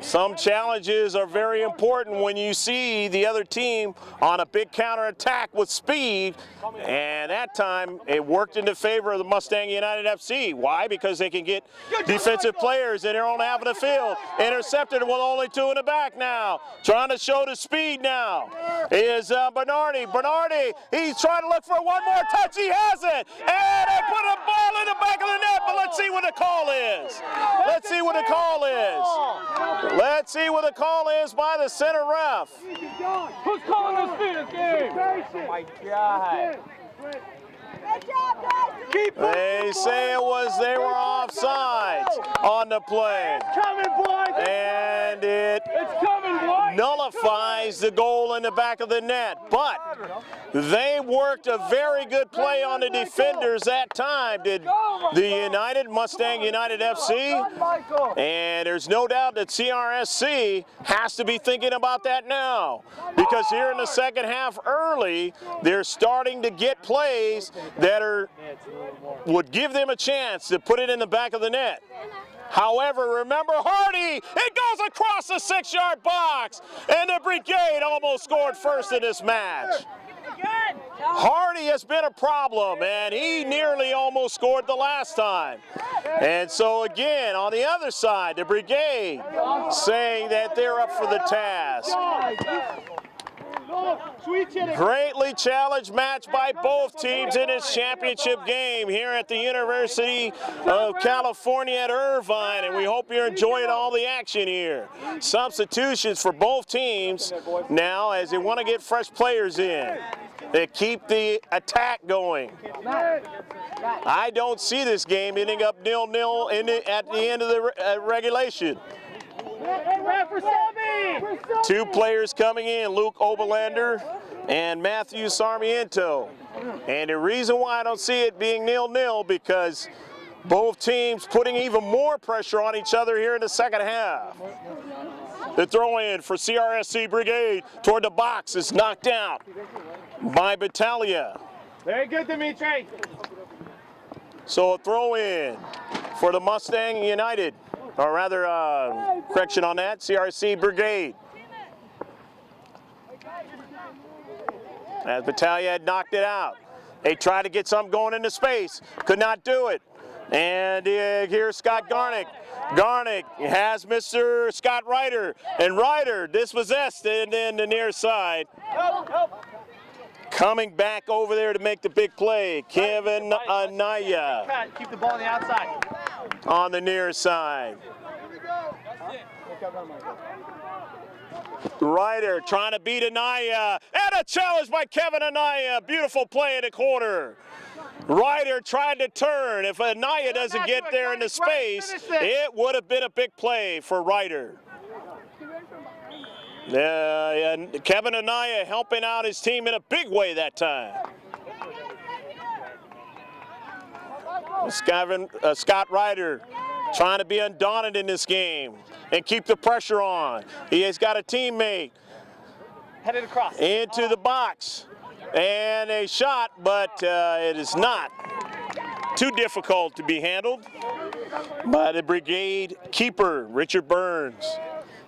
Some challenges are very important when you see the other team on a big counterattack with speed, and that time it worked into favor of the Mustang United FC. Why? Because they can get defensive players in their own half of the field. Intercepted with only 2 in the back now. Trying to show the speed now is Bernardi. Bernardi, he's trying to look for one more touch. He has it, and they put a ball in the back of the net, but let's see what the call is. Let's see what the call is. Let's see what the call is by the center ref. Who's calling this finish game? Oh my God. Good job, guys. Keep They say they were offsides on the play. It's coming, boys. And it It's coming, boys. nullifies the goal in the back of the net. But they worked a very good play on the defenders that time, did the Mustang United FC. And there's no doubt that CRSC has to be thinking about that now. Because here in the second half early, they're starting to get plays that would give them a chance to put it in the back of the net. However, remember Hardy, it goes across the 6-yard box, and the Brigade almost scored first in this match. Hardy has been a problem, and he nearly almost scored the last time. And so again, on the other side, the Brigade saying that they're up for the task. Greatly challenged match by both teams in this championship game here at the University of California at Irvine, and we hope you're enjoying all the action here. Substitutions for both teams now as they want to get fresh players in. They keep the attack going. I don't see this game ending up 0-0 at the end of the regulation. 2 players coming in, Luke Oberlander and Matthew Sarmiento. And the reason why I don't see it being 0-0 because both teams putting even more pressure on each other here in the second half. The throw in for CRSC Brigade toward the box is knocked out by Battaglia. Very good, Dimitri. So a throw in for the Mustang United, or rather, correction on that, CRC Brigade. As Battaglia had knocked it out. They tried to get something going into space, could not do it. And here's Scott Garnick. Garnick has Mr. Scott Ryder, and Ryder dispossessed and in the near side. Coming back over there to make the big play, Kevin Anaya. Keep the ball on the outside. On the near side. Ryder trying to beat Anaya, and a challenge by Kevin Anaya. Beautiful play in the corner. Ryder tried to turn. If Anaya doesn't get there in the space, it would have been a big play for Ryder. And Kevin Anaya helping out his team in a big way that time. Scott Ryder trying to be undaunted in this game and keep the pressure on. He has got a teammate Headed across. into the box. And a shot, but it is not too difficult to be handled by the Brigade keeper, Richard Burns.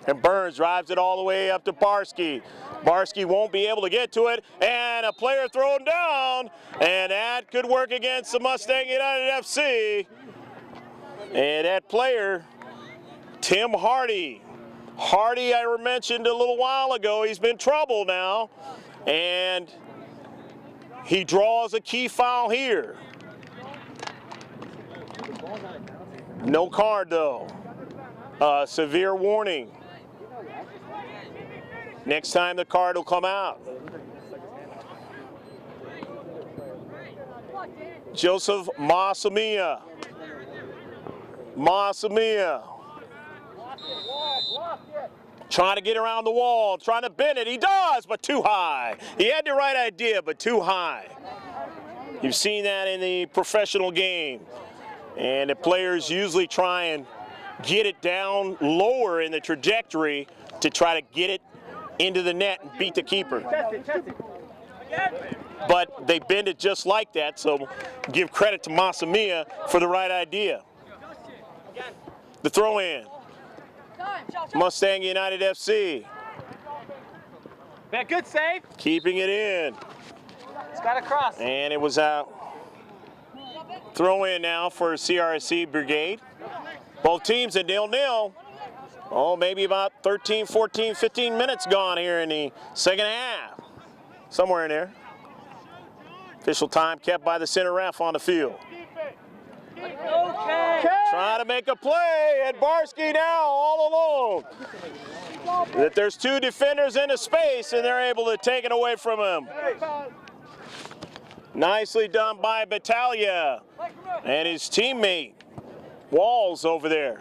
And Burns drives it all the way up to Barsky. Barsky won't be able to get to it, and a player thrown down, and that could work against the Mustang United FC. And that player, Tim Hardy. Hardy, I mentioned a little while ago, he's been trouble now, and he draws a key foul here. No card though. Severe warning. Next time the card will come out. Joseph Masamia. Trying to get around the wall, trying to bend it. He does, but too high. He had the right idea, but too high. You've seen that in the professional game. And the players usually try and get it down lower in the trajectory to try to get it into the net and beat the keeper. But they bend it just like that, so give credit to Masamia for the right idea. The throw in. Mustang United FC. Good save. Keeping it in. It's got to cross. And it was out. Throw in now for CRSC Brigade. Both teams at 0-0. Oh, maybe about 13, 14, 15 minutes gone here in the second half. Somewhere in there. Official time kept by the center ref on the field. Trying to make a play, and Barsky now all alone. That there's two defenders in the space, and they're able to take it away from him. Nicely done by Battaglia and his teammate, Walls, over there.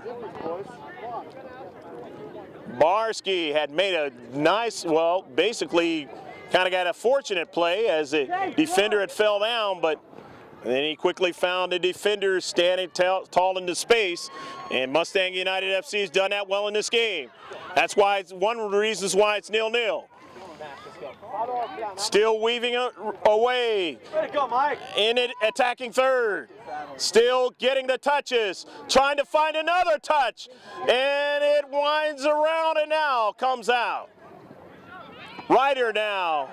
Barsky had made a nice, well, basically kind of got a fortunate play as the defender had fell down, but and then he quickly found a defender standing tall into space, and Mustang United FC has done that well in this game. That's why it's one of the reasons why it's 0-0. Still weaving away in it, attacking third. Still getting the touches, trying to find another touch, and it winds around and now comes out. Ryder now.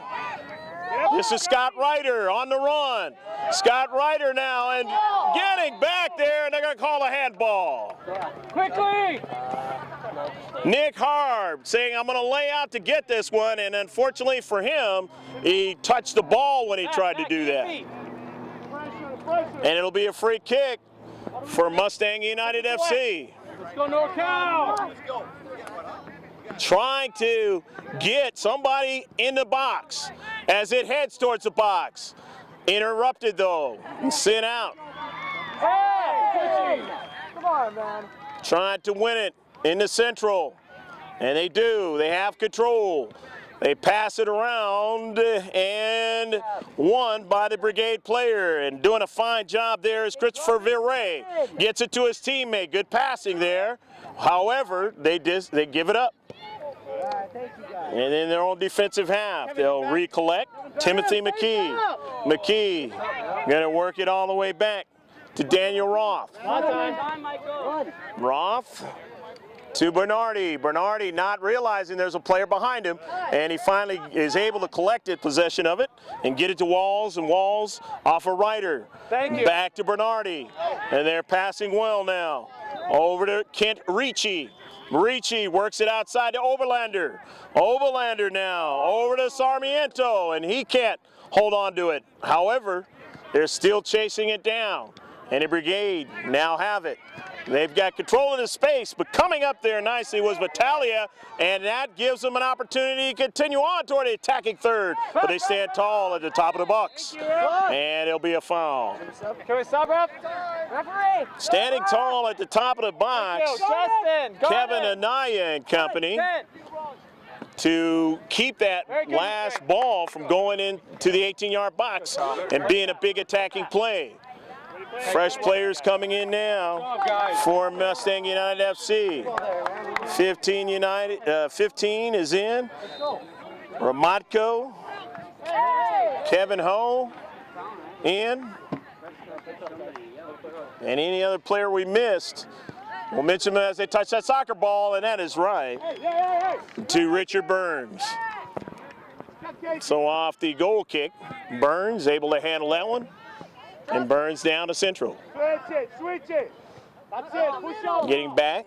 This is Scott Ryder on the run. Scott Ryder now and getting back there, and they're going to call a handball. Quickly! Nick Harb saying, I'm going to lay out to get this one, and unfortunately for him, he touched the ball when he tried to do that. And it'll be a free kick for Mustang United FC. Let's go NorCal! Let's go. Trying to get somebody in the box as it heads towards the box. Interrupted though, sent out. Hey! Come on, man. Trying to win it in the central, and they do. They have control. They pass it around, and won by the Brigade player. And doing a fine job there is Christopher Virey. Gets it to his teammate. Good passing there. However, they give it up. And in their own defensive half, they'll recollect. Timothy McKee. McKee going to work it all the way back to Daniel Roth. Roth to Bernardi. Bernardi not realizing there's a player behind him, and he finally is able to collect it, possession of it, and get it to Walls, and Walls off a Ryder. Back to Bernardi, and they're passing well now. Over to Kent Ricci. Ricci works it outside to Oberlander. Oberlander now over to Sarmiento, and he can't hold on to it. However, they're still chasing it down, and the Brigade now have it. They've got control of the space, but coming up there nicely was Battaglia, and that gives them an opportunity to continue on toward the attacking third, but they stand tall at the top of the box, and it'll be a foul. Can we stop, ref? Referee! Standing tall at the top of the box, Kevin Anaya and company, to keep that last ball from going into the 18-yard box and being a big attacking play. Fresh players coming in now for Mustang United FC. 15 is in. Ramatko, Kevin Ho in. And any other player we missed, we'll mention them as they touch that soccer ball, and that is right, to Richard Burns. So off the goal kick, Burns able to handle that one. And Burns down to Central. Switch it. That's it. Push out. Getting back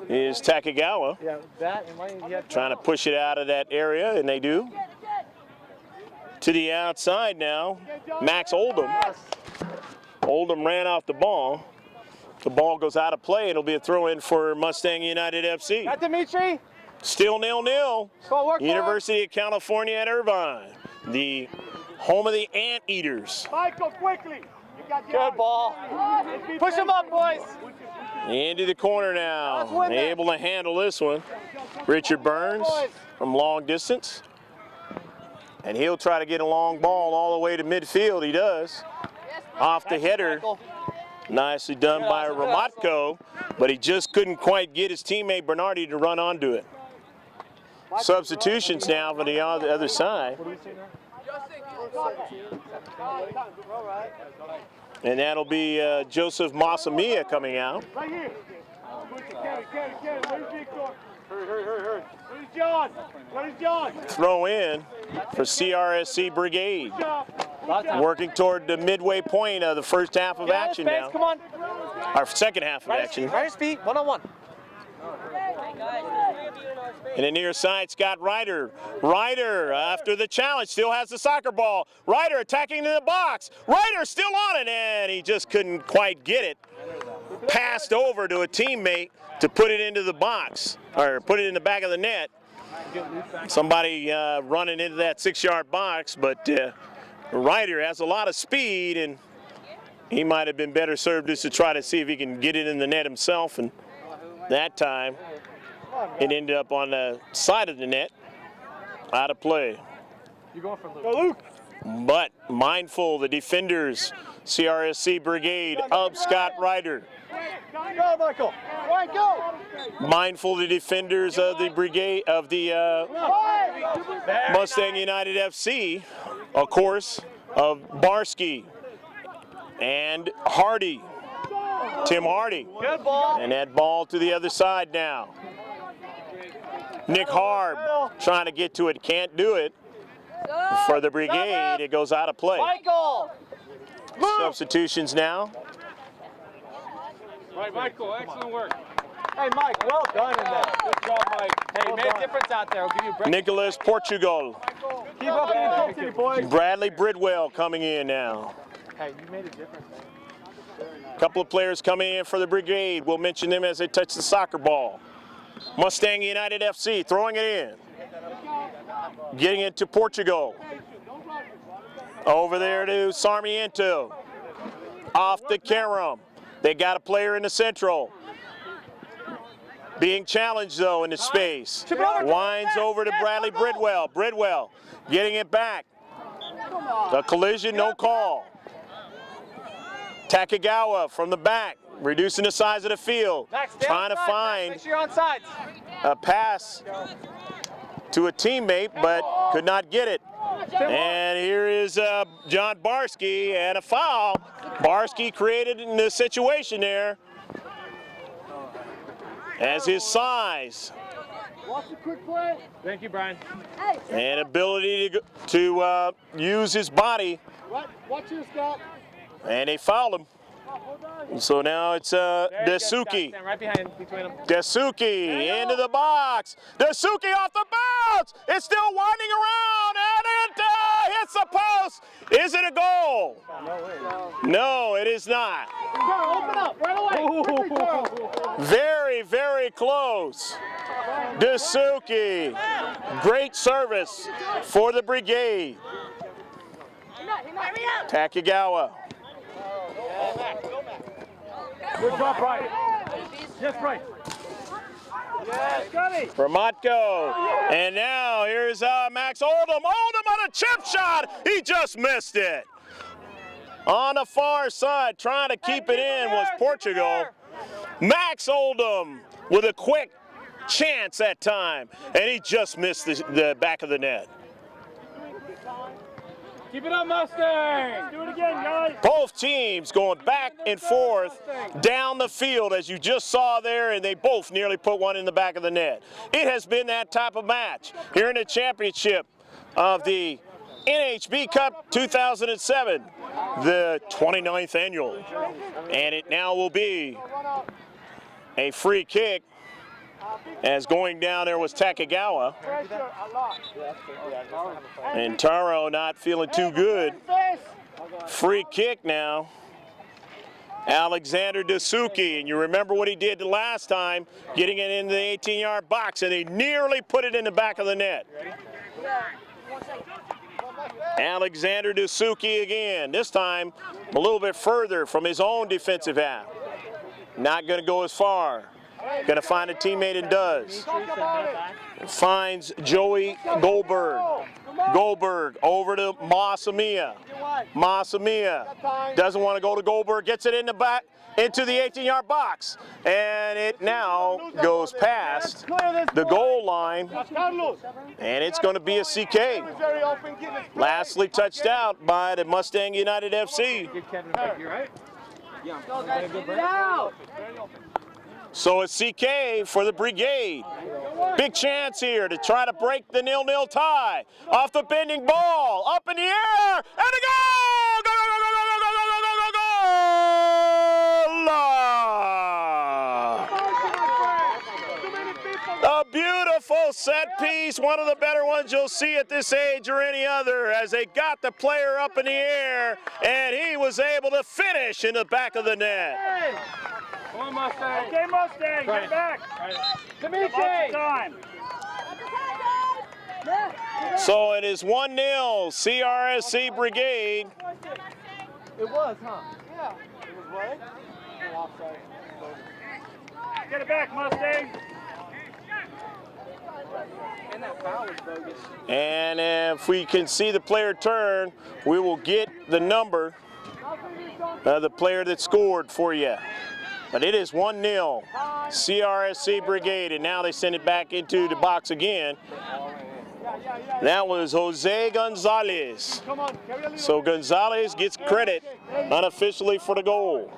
is Takagawa. Trying to push it out of that area, and they do. To the outside now, Max Oldham. Oldham ran off the ball. The ball goes out of play, and it'll be a throw-in for Mustang United FC. That Dimitri? Still 0-0. University of California at Irvine. The home of the Anteaters. Michael, quickly. Good ball. Push him up, boys. Into the corner now. Able to handle this one. Richard Burns from long distance. And he'll try to get a long ball all the way to midfield. He does. Off the header. Nicely done by Ramatko, but he just couldn't quite get his teammate Bernardi to run onto it. Substitutions now for the other side. And that'll be Joseph Masamiya coming out. Right here. Hurry. Where's John? Where's John? Throw in for Crsc Brigade. Working toward the midway point of the first half of action now. Come on. Our second half of action. Right speed, one-on-one. And the near side, Scott Ryder. Ryder, after the challenge, still has the soccer ball. Ryder attacking in the box. Ryder still on it, and he just couldn't quite get it. Passed over to a teammate to put it into the box, or put it in the back of the net. Somebody running into that 6-yard box, but Ryder has a lot of speed, and he might have been better served just to try to see if he can get it in the net himself, and that time it ended up on the side of the net, out of play. You going for Luke? Go, Luke! But mindful, the defenders, Crsc Brigade of Scott Ryder. Go, Michael! All right, go! Mindful, the defenders of the Brigade of the Mustang United FC, of course, of Barsky and Hardy, Tim Hardy. Good ball. And that ball to the other side now. Nick Harb trying to get to it, can't do it. For the Brigade, it goes out of play. Michael! Substitutions now. Right, Michael, excellent work. Hey, Mike, well done in there. Good job, Mike. Hey, you made a difference out there. We'll give you a break. Nicholas Portugal. Keep up the intensity, boys. Bradley Bridwell coming in now. Hey, you made a difference, man. A couple of players coming in for the Brigade. We'll mention them as they touch the soccer ball. Mustang United FC throwing it in. Getting it to Portugal. Over there to Sarmiento. Off the Karam. They got a player in the central. Being challenged though in the space. Winds over to Bradley Bridwell. Bridwell getting it back. A collision, no call. Takagawa from the back, reducing the size of the field. Trying to find Make sure you're on sides. a pass to a teammate, but could not get it. And here is John Barsky, and a foul. Barsky created in the situation there as his size Watch the quick play. Thank you, Brian. and ability to use his body, Watch your Scott. and they fouled him. So now it's Dasuki. Stand right behind, between them. Dasuki into the box. Dasuki off the bounce. It's still winding around, and it hits the post. Is it a goal? No, it is not. Open up right away. Very, very close. Dasuki. Great service for the Brigade. Takegawa. Good drop right. Yes, right. Yes, got it. Ramatko. And now here's Max Oldham. Oldham on a chip shot. He just missed it. On the far side, trying to keep it in was Portugal. Max Oldham with a quick chance that time, and he just missed the back of the net. Keep it up, Mustang. Do it again, guys. Both teams going back and forth down the field, as you just saw there, and they both nearly put one in the back of the net. It has been that type of match here in the championship of the NHB Cup 2007, the 29th annual. And it now will be a free kick, as going down there was Takegawa. And Taro not feeling too good. Free kick now. Alexander Dasuki, and you remember what he did the last time, getting it in the 18-yard box, and he nearly put it in the back of the net. Alexander Dasuki again, this time a little bit further from his own defensive half. Not going to go as far. Going to find a teammate and does. Finds Joey Goldberg. Goldberg over to Masamia. Masamia doesn't want to go to Goldberg, gets it in the back into the 18-yard box, and it now goes past the goal line, and it's going to be a CK. Lastly touched out by the Mustang United FC. So it's CK for the Brigade. Big chance here to try to break the 0-0 tie. Off the bending ball, up in the air, and a goal! Go, go, go, go, go, go, go, go, go, go, goal! A beautiful set piece, one of the better ones you'll see at this age or any other, as they got the player up in the air, and he was able to finish in the back of the net. Come on, Mustang. Okay, Mustang, get back. Dimitri. Time. So it is 1-0, CRSC Brigade. It was, huh? Yeah. It was what? Offside. Get it back, Mustang. And that foul was bogus. And if we can see the player turn, we will get the number of the player that scored for you. But it is 1-0, CRSC Brigade, and now they send it back into the box again. That was Jose Gonzalez. So Gonzalez gets credit unofficially for the goal.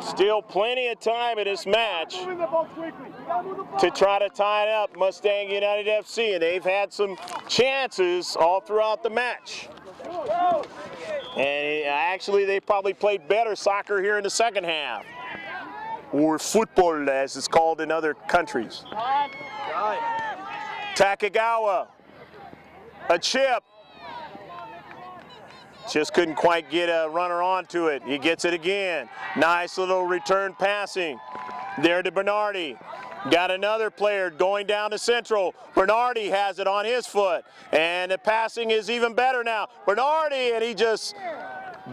Still plenty of time in this match to try to tie it up, Mustang United FC, and they've had some chances all throughout the match. And actually, they probably played better soccer here in the second half, or football as it's called in other countries. Takegawa, a chip. Just couldn't quite get a runner onto it. He gets it again. Nice little return passing. There to Bernardi. Got another player going down to central. Bernardi has it on his foot. And the passing is even better now. Bernardi, and he just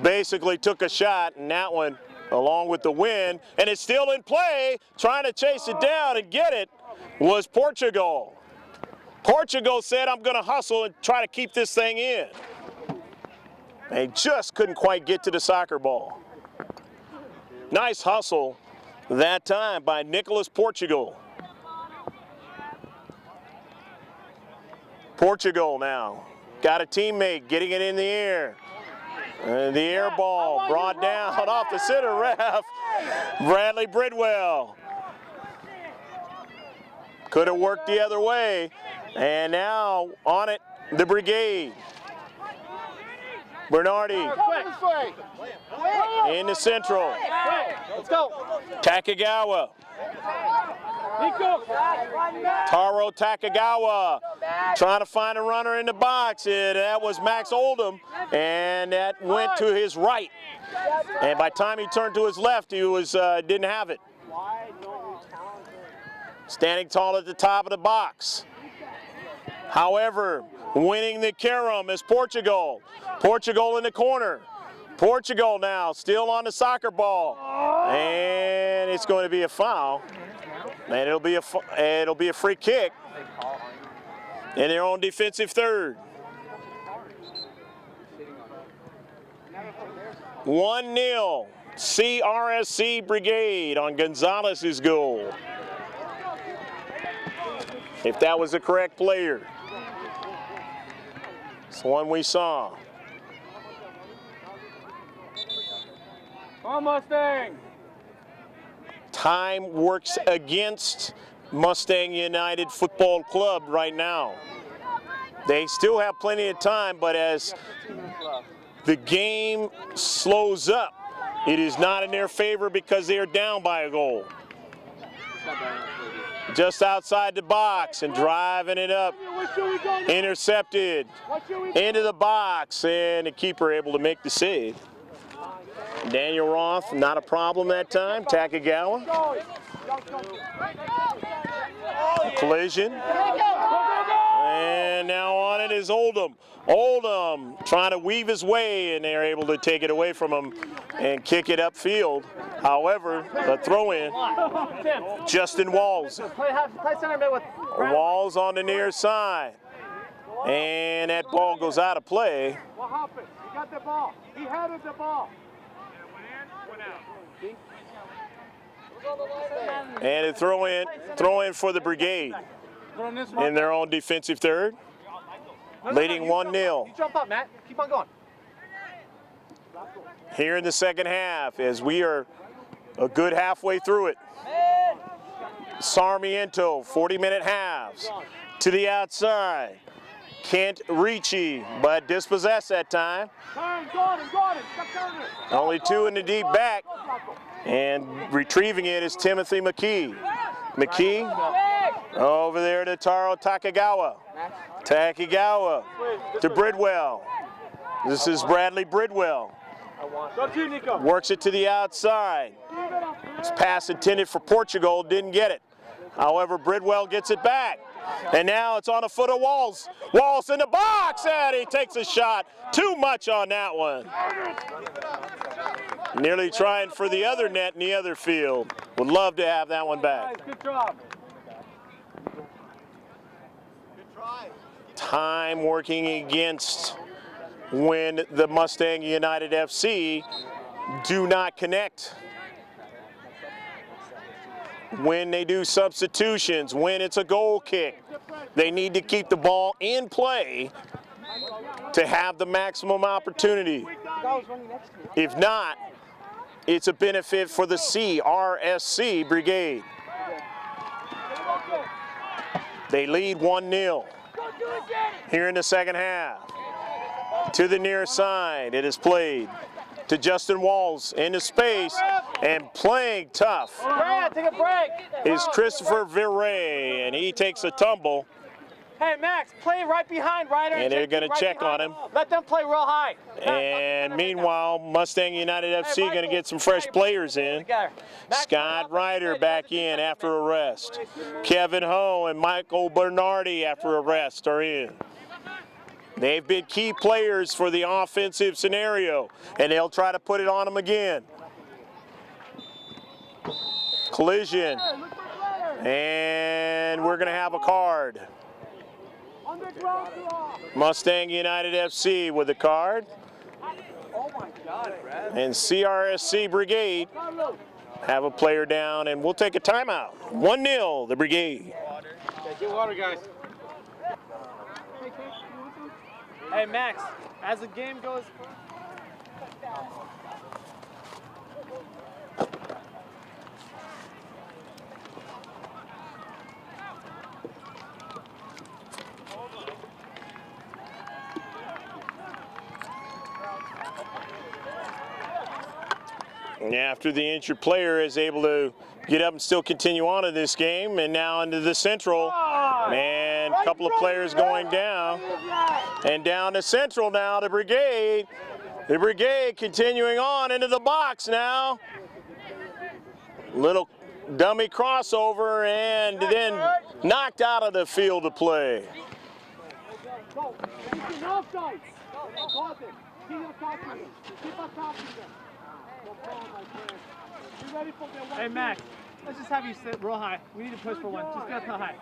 basically took a shot, and that one, along with the wind, and it's still in play, trying to chase it down and get it, was Portugal. Portugal said, I'm going to hustle and try to keep this thing in. They just couldn't quite get to the soccer ball. Nice hustle that time by Nicholas Portugal. Portugal now got a teammate getting it in the air. And the air ball brought down off the center ref, Bradley Bridwell. Could have worked the other way. And now on it, the Brigade. Bernardi in the central. Let's go. Takagawa. Taro Takagawa trying to find a runner in the box, and that was Max Oldham, and that went to his right. And by the time he turned to his left, he was didn't have it. Standing tall at the top of the box. However, winning the carom is Portugal. Portugal in the corner. Portugal now still on the soccer ball, and it's going to be a foul. And it'll be a free kick in their own defensive third. 1-0 Crsc Brigade on Gonzalez's goal. If that was the correct player. It's the one we saw. Come on, Mustang. Time works against Mustang United Football Club right now. They still have plenty of time, but as the game slows up, it is not in their favor because they are down by a goal. Just outside the box and driving it up. Intercepted into the box, and the keeper able to make the save. Daniel Roth, not a problem that time. Takagawa. Collision. And now on it is Oldham. Oldham trying to weave his way, and they're able to take it away from him and kick it upfield. However, the throw in, Justin Walls. Walls on the near side. And that ball goes out of play. What happened? He got the ball. He headed the ball. And a throw in for the Brigade in their own defensive third, leading 1-0. You jump up, Matt. Keep on going. Here in the second half, as we are a good halfway through it. Sarmiento, 40-minute halves to the outside. Can't Ricci, but dispossessed that time. Only two in the deep back, and retrieving it is Timothy McKee. McKee over there to Taro Takagawa. Takagawa to Bridwell. This is Bradley Bridwell. Works it to the outside. This pass intended for Portugal, didn't get it. However, Bridwell gets it back. And now it's on the foot of Walls. Walls in the box, and he takes a shot. Too much on that one. Nearly trying for the other net in the other field. Would love to have that one back. Good job. Time working against when the Mustang United FC do not connect. When they do substitutions, when it's a goal kick, they need to keep the ball in play to have the maximum opportunity. If not, it's a benefit for the Crsc Brigade. They lead 1-0 here in the second half. To the near side, it is played to Justin Walls into space, and playing tough Take a break. is Christopher Viray, and he takes a tumble, Hey, Max, play right behind Ryder. and they're going to check on him. Let them play real high. And meanwhile, Mustang United FC going to get some fresh players in. Scott Ryder back in after a rest. Kevin Ho and Michael Bernardi after a rest are in. They've been key players for the offensive scenario, and they'll try to put it on them again. Collision. And we're going to have a card. Mustang United FC with a card. Oh my God. And CRSC Brigade have a player down, and we'll take a timeout. 1-0, the Brigade. Get water, guys. Hey, Max, as the game goes... After the injured player is able to get up and still continue on in this game, and now into the Central. And a couple of players going down. And down to Central now, the Brigade. The Brigade continuing on into the box now. Little dummy crossover and then knocked out of the field of play. Hey, Max, let's just have you sit real high. We need to push for one. Just get up real high.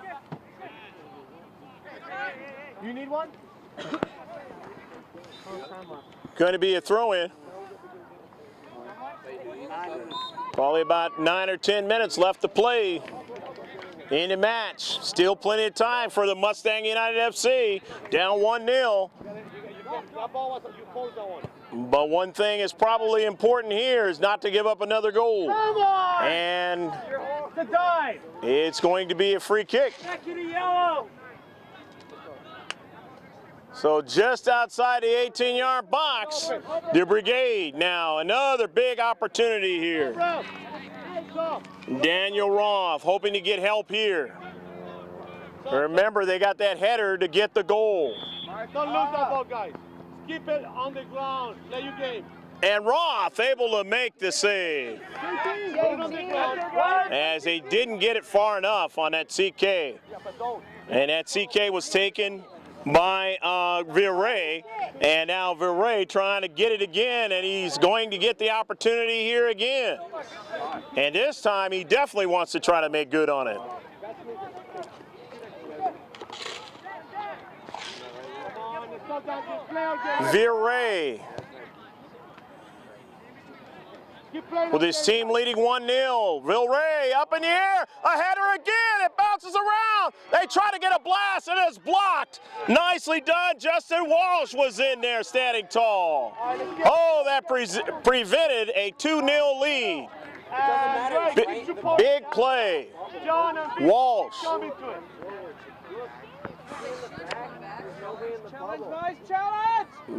You need one? Going to be a throw-in. Probably about 9 or 10 minutes left to play in the match. Still plenty of time for the Mustang United FC. Down 1-0. But one thing is probably important here is not to give up another goal. And it's going to be a free kick. So just outside the 18-yard box, the Brigade now. Another big opportunity here. Daniel Roth hoping to get help here. Remember, they got that header to get the goal. Don't lose that ball, guys. Keep it on the ground. Play your game. And Roth able to make the save. As he didn't get it far enough on that CK. And that CK was taken by Virey, and now Virey trying to get it again, and he's going to get the opportunity here again. And this time he definitely wants to try to make good on it. Virey with his team leading 1-0. Virey up in the air, a header again, it bounces around. They try to get a blast and it's blocked. Nicely done, Justin Walsh was in there standing tall. Oh, that prevented a 2-0 lead. Big play, Walsh.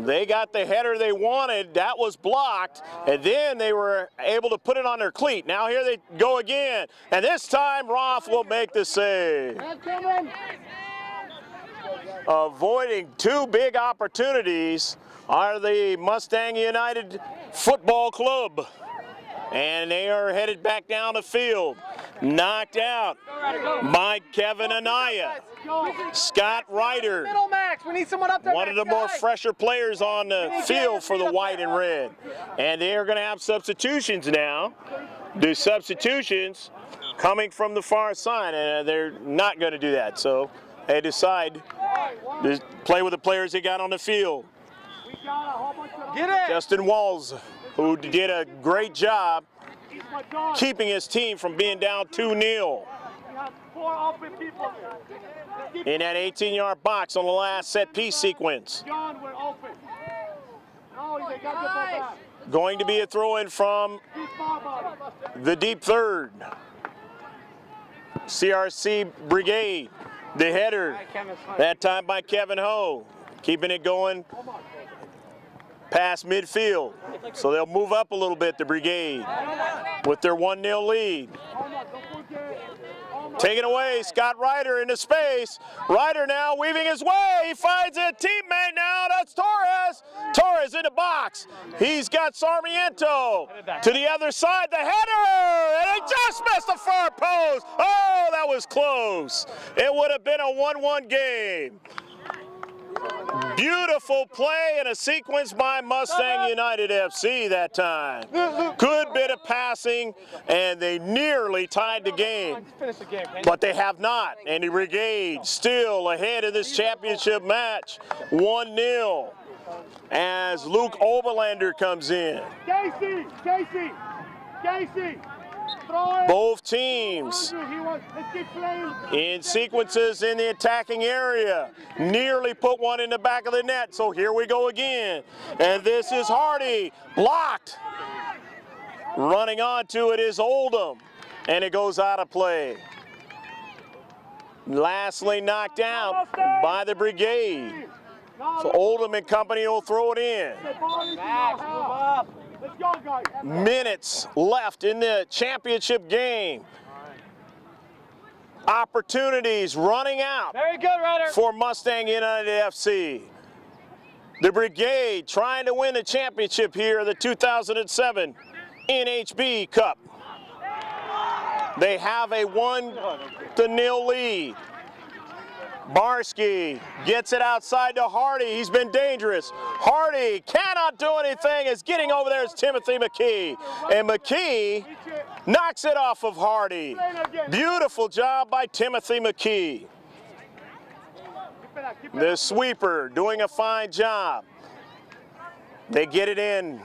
They got the header they wanted, that was blocked, and then they were able to put it on their cleat. Now here they go again, and this time Roth will make the save. Avoiding two big opportunities are the Mustang United Football Club. And they are headed back down the field. Knocked out by Kevin Anaya. Scott Ryder, one of the more fresher players on the field for the white and red. And they are going to have substitutions now. The substitutions coming from the far side, and they're not going to do that. So they decide to play with the players they got on the field. Justin Walls, who did a great job keeping his team from being down 2-0. In that 18-yard box on the last set piece sequence. Going to be a throw-in from the deep third. Crsc Brigade, the header, that time by Kevin Ho, keeping it going past midfield. So they'll move up a little bit, the Brigade, with their 1-0 lead. Taken away, Scott Ryder into space. Ryder now weaving his way. He finds a teammate now. That's Torres. Torres in the box. He's got Sarmiento to the other side. The header, and he just missed the far post. Oh, that was close. It would have been a 1-1 game. Beautiful play and a sequence by Mustang United FC that time. Good bit of passing, and they nearly tied the game. But they have not, and the Brigade still ahead in this championship match, 1-0, as Luke Oberlander comes in. Casey! Both teams in sequences in the attacking area. Nearly put one in the back of the net, so here we go again. And this is Hardy, blocked. Running onto it is Oldham, and it goes out of play. Lastly knocked out by the Brigade. So Oldham and company will throw it in. Max, move up. Let's go, guys. Minutes left in the championship game. Opportunities running out. Very good, Ryder. For Mustang United FC. The Brigade trying to win the championship here, the 2007 NHB Cup. They have a 1-0 lead. Barsky gets it outside to Hardy. He's been dangerous. Hardy cannot do anything. As getting over there is Timothy McKee. And McKee knocks it off of Hardy. Beautiful job by Timothy McKee. The sweeper doing a fine job. They get it in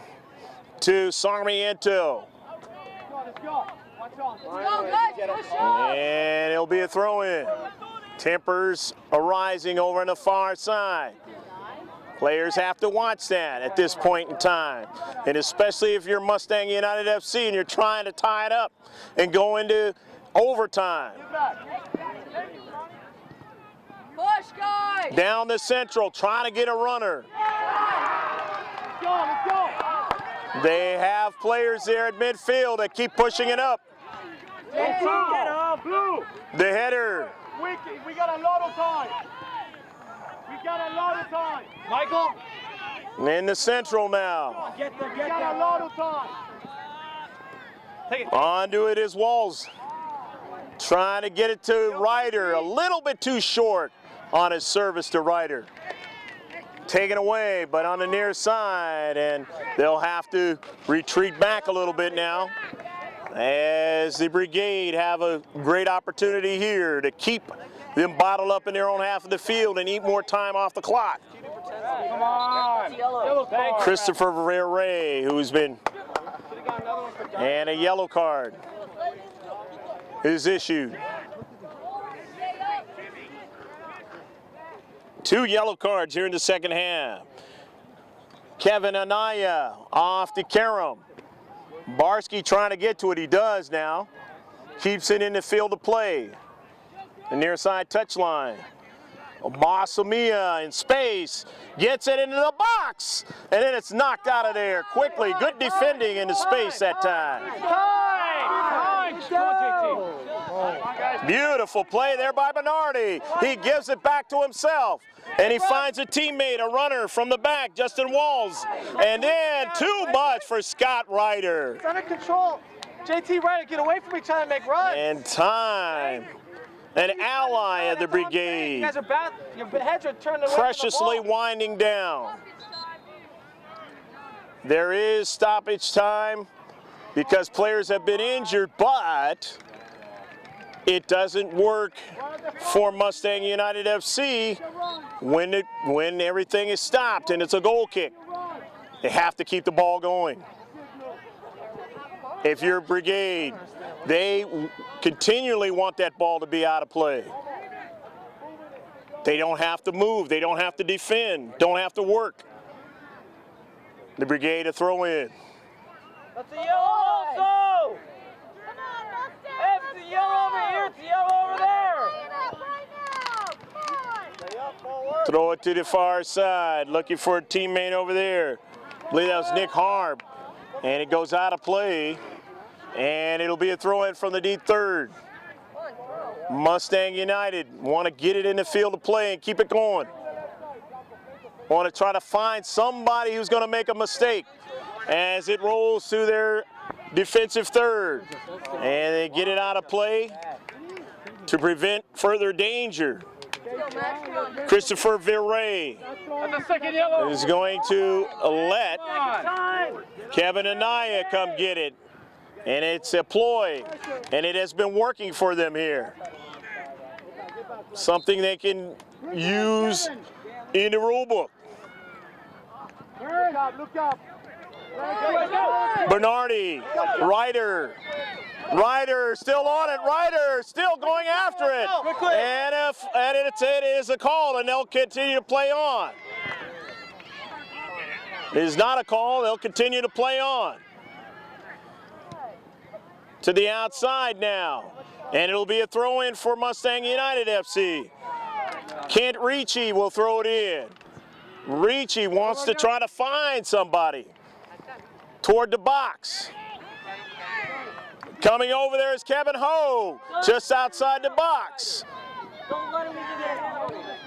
to Sarmiento. And it'll be a throw-in. Tempers arising over on the far side. Players have to watch that at this point in time. And especially if you're Mustang United FC and you're trying to tie it up and go into overtime. Push, guys! Down the central, trying to get a runner. Let's go. They have players there at midfield that keep pushing it up. Get up. Blue. The header. We got a lot of time. Michael? In the central now. We got a lot of time. Onto it is Walls. Trying to get it to Ryder. A little bit too short on his service to Ryder. Taken away, but on the near side, and they'll have to retreat back a little bit now, as the Brigade have a great opportunity here to keep them bottled up in their own half of the field and eat more time off the clock. Come on. Christopher Ray, who's been, and a yellow card is issued. 2 yellow cards here in the second half. Kevin Anaya off to Karam. Barsky trying to get to it. He does now. Keeps it in the field of play. The near side touchline. Masamia in space. Gets it into the box. And then it's knocked out of there quickly. Good defending into space that time. Beautiful play there by Bernardi. He gives it back to himself. And he finds a teammate, a runner from the back, Justin Walls. And then too much for Scott Ryder. It's under control. JT Ryder, get away from each other and make runs. And time. An ally of the Brigade. You guys are bad. Your heads are turned away Preciously from the ball. winding down. There is stoppage time because players have been injured, but it doesn't work for Mustang United FC when everything is stopped and it's a goal kick. They have to keep the ball going. If you're Brigade, they continually want that ball to be out of play. They don't have to move, they don't have to defend, don't have to work. The Brigade to throw in. That's a yellow also! It's a yellow over here, it's a yellow over there! Throw it to the far side, looking for a teammate over there. I believe that was Nick Harb. And it goes out of play. And it'll be a throw-in from the deep third. Mustang United want to get it in the field of play and keep it going. Want to try to find somebody who's going to make a mistake as it rolls through their defensive third. And they get it out of play to prevent further danger. Christopher Viray That's the second yellow. is going to let Kevin Anaya come get it. And it's a ploy, and it has been working for them here. Something they can use in the rule book. Look up, look up. Bernardi, Ryder still on it, Ryder still going after it. And it is a call, and they'll continue to play on. It is not a call, they'll continue to play on. To the outside now, and it'll be a throw-in for Mustang United FC. Kent Ricci will throw it in. Ricci wants to try to find somebody toward the box. Coming over there is Kevin Ho, just outside the box.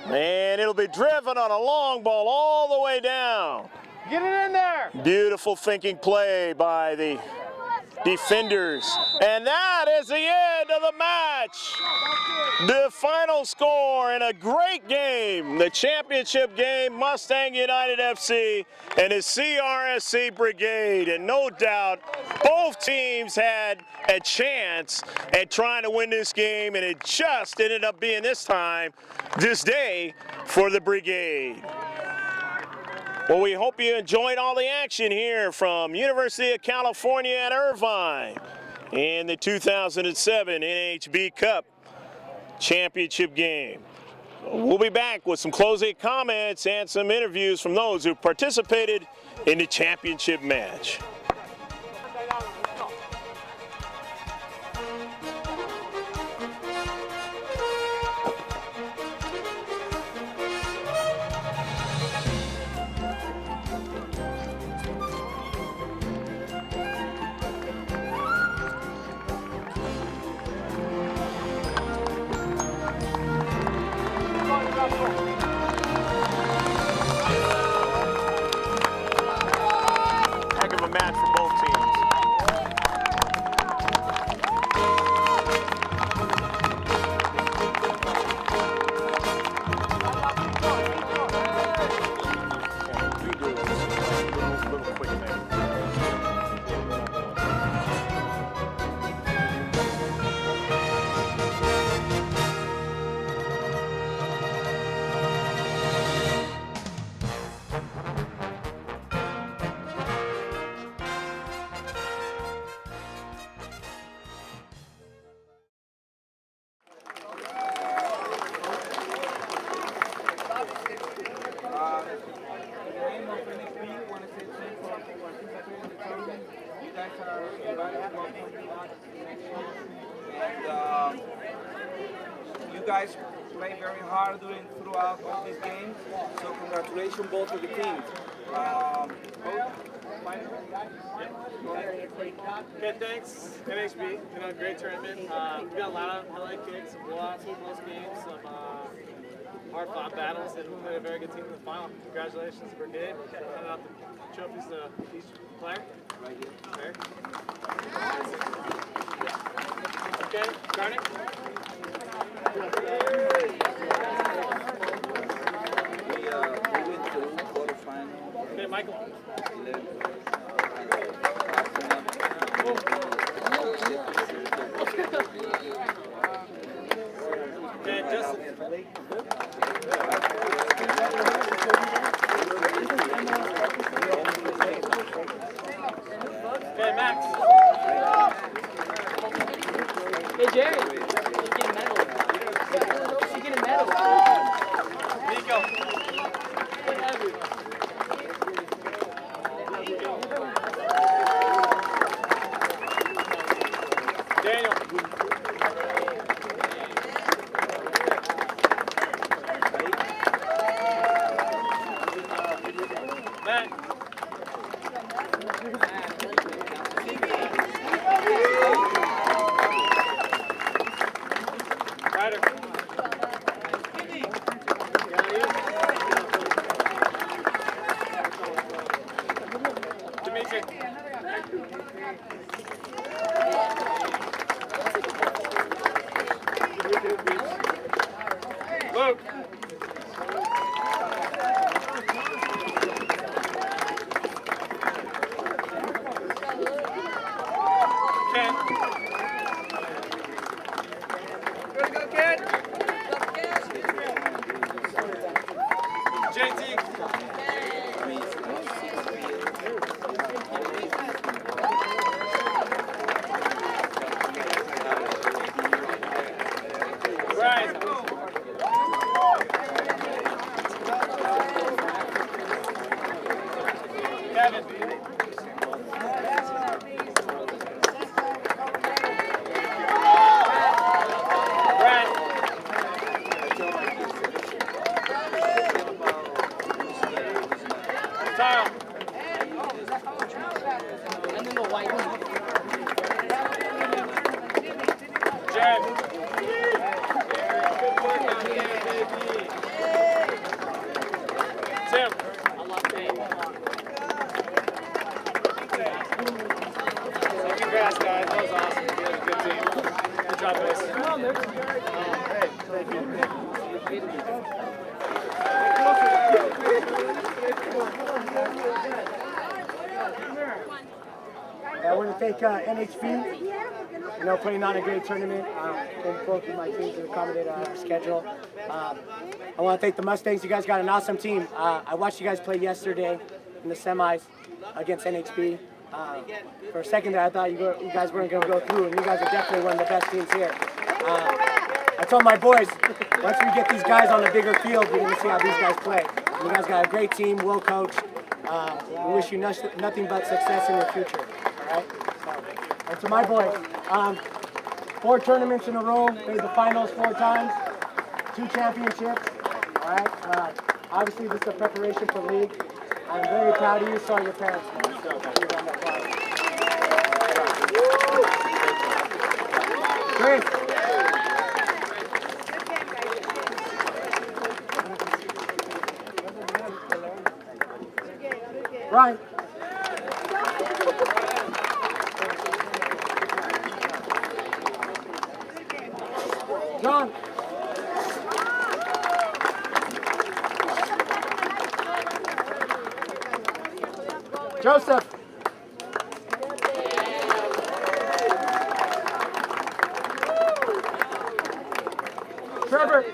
And it'll be driven on a long ball all the way down. Get it in there. Beautiful thinking play by the defenders. And that is the end of the match. The final score in a great game, the championship game, Mustang United FC and his Crsc Brigade. And no doubt, both teams had a chance at trying to win this game, and it just ended up being this day, for the Brigade. Well, we hope you enjoyed all the action here from University of California at Irvine in the 2007 NHB Cup Championship game. We'll be back with some closing comments and some interviews from those who participated in the championship match. Heck of a match for both teams. You guys play very hard throughout all these games, so congratulations both of the teams. Okay, thanks, NHB. Great tournament. We got a lot of highlight kicks, some blowouts, some close games, some hard-fought battles, and we played a very good team in the final. Congratulations, Brigade. Handing out the trophies to each player. Right here. Okay, Garnet. We went to the quarterfinal. Okay, Michael. Okay, Justin. Okay, Max. Hey, Jerry. You get a medal. You get a medal. Nico. Whatever. Daniel. Matt. Ryder. Dimitri. Luke. Kevin. Brad. Kyle. And then the white one. Jared. Tim. I love Dave. Congrats, guys. That was awesome. You guys are a good team. Good job, boys. Come on, man. Hey, thank you. I want to thank NHB, putting on a great tournament. Thank both of my teams to accommodate our schedule. I want to thank the Mustangs. You guys got an awesome team. I watched you guys play yesterday in the semis against NHB. For a second there, I thought you guys weren't going to go through, and you guys are definitely one of the best teams here. I told my boys, once we get these guys on a bigger field, we're going to see how these guys play. You guys got a great team, well coached. We wish you nothing but success in your future. All right? And to my boys, 4 tournaments in a row, made the finals 4 times, 2 championships. All right? Obviously, this is a preparation for league. I'm very proud of you. So are your parents. Man. So, Chris. Right. John. Joseph. Trevor.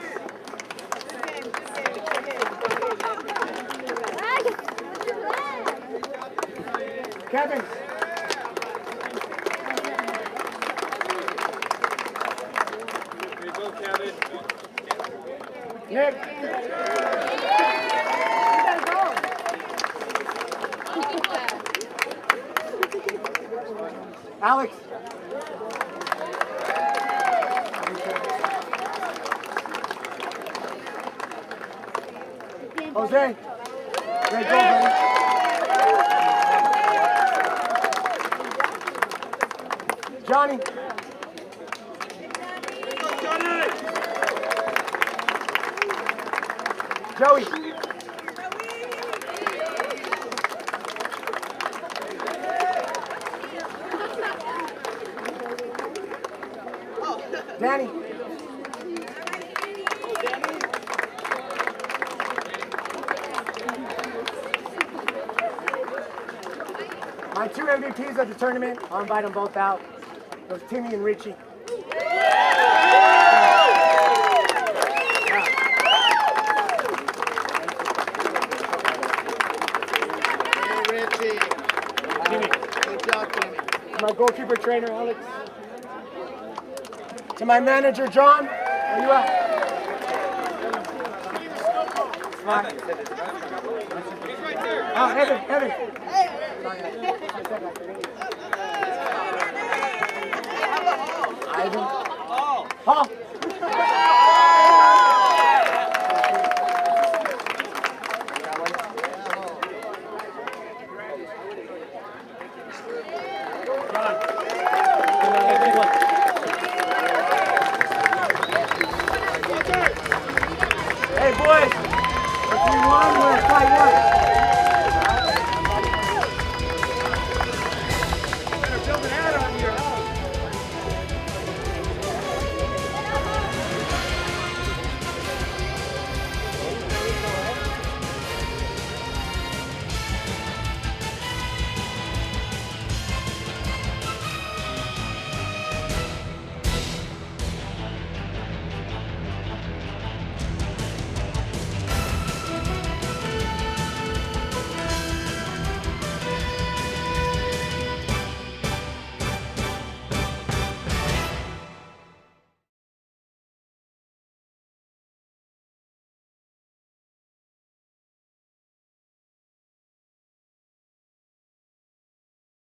Kevin. Great goal, Kevin. Nick. Alex. Jose. Great goal, buddy. Johnny. Joey. Danny. My 2 MVPs of the tournament, I'll invite them both out. It was Timmy and Richie. To my goalkeeper trainer, Alex. To my manager, John. Where you at? Oh, Evan. Ivan. Paul.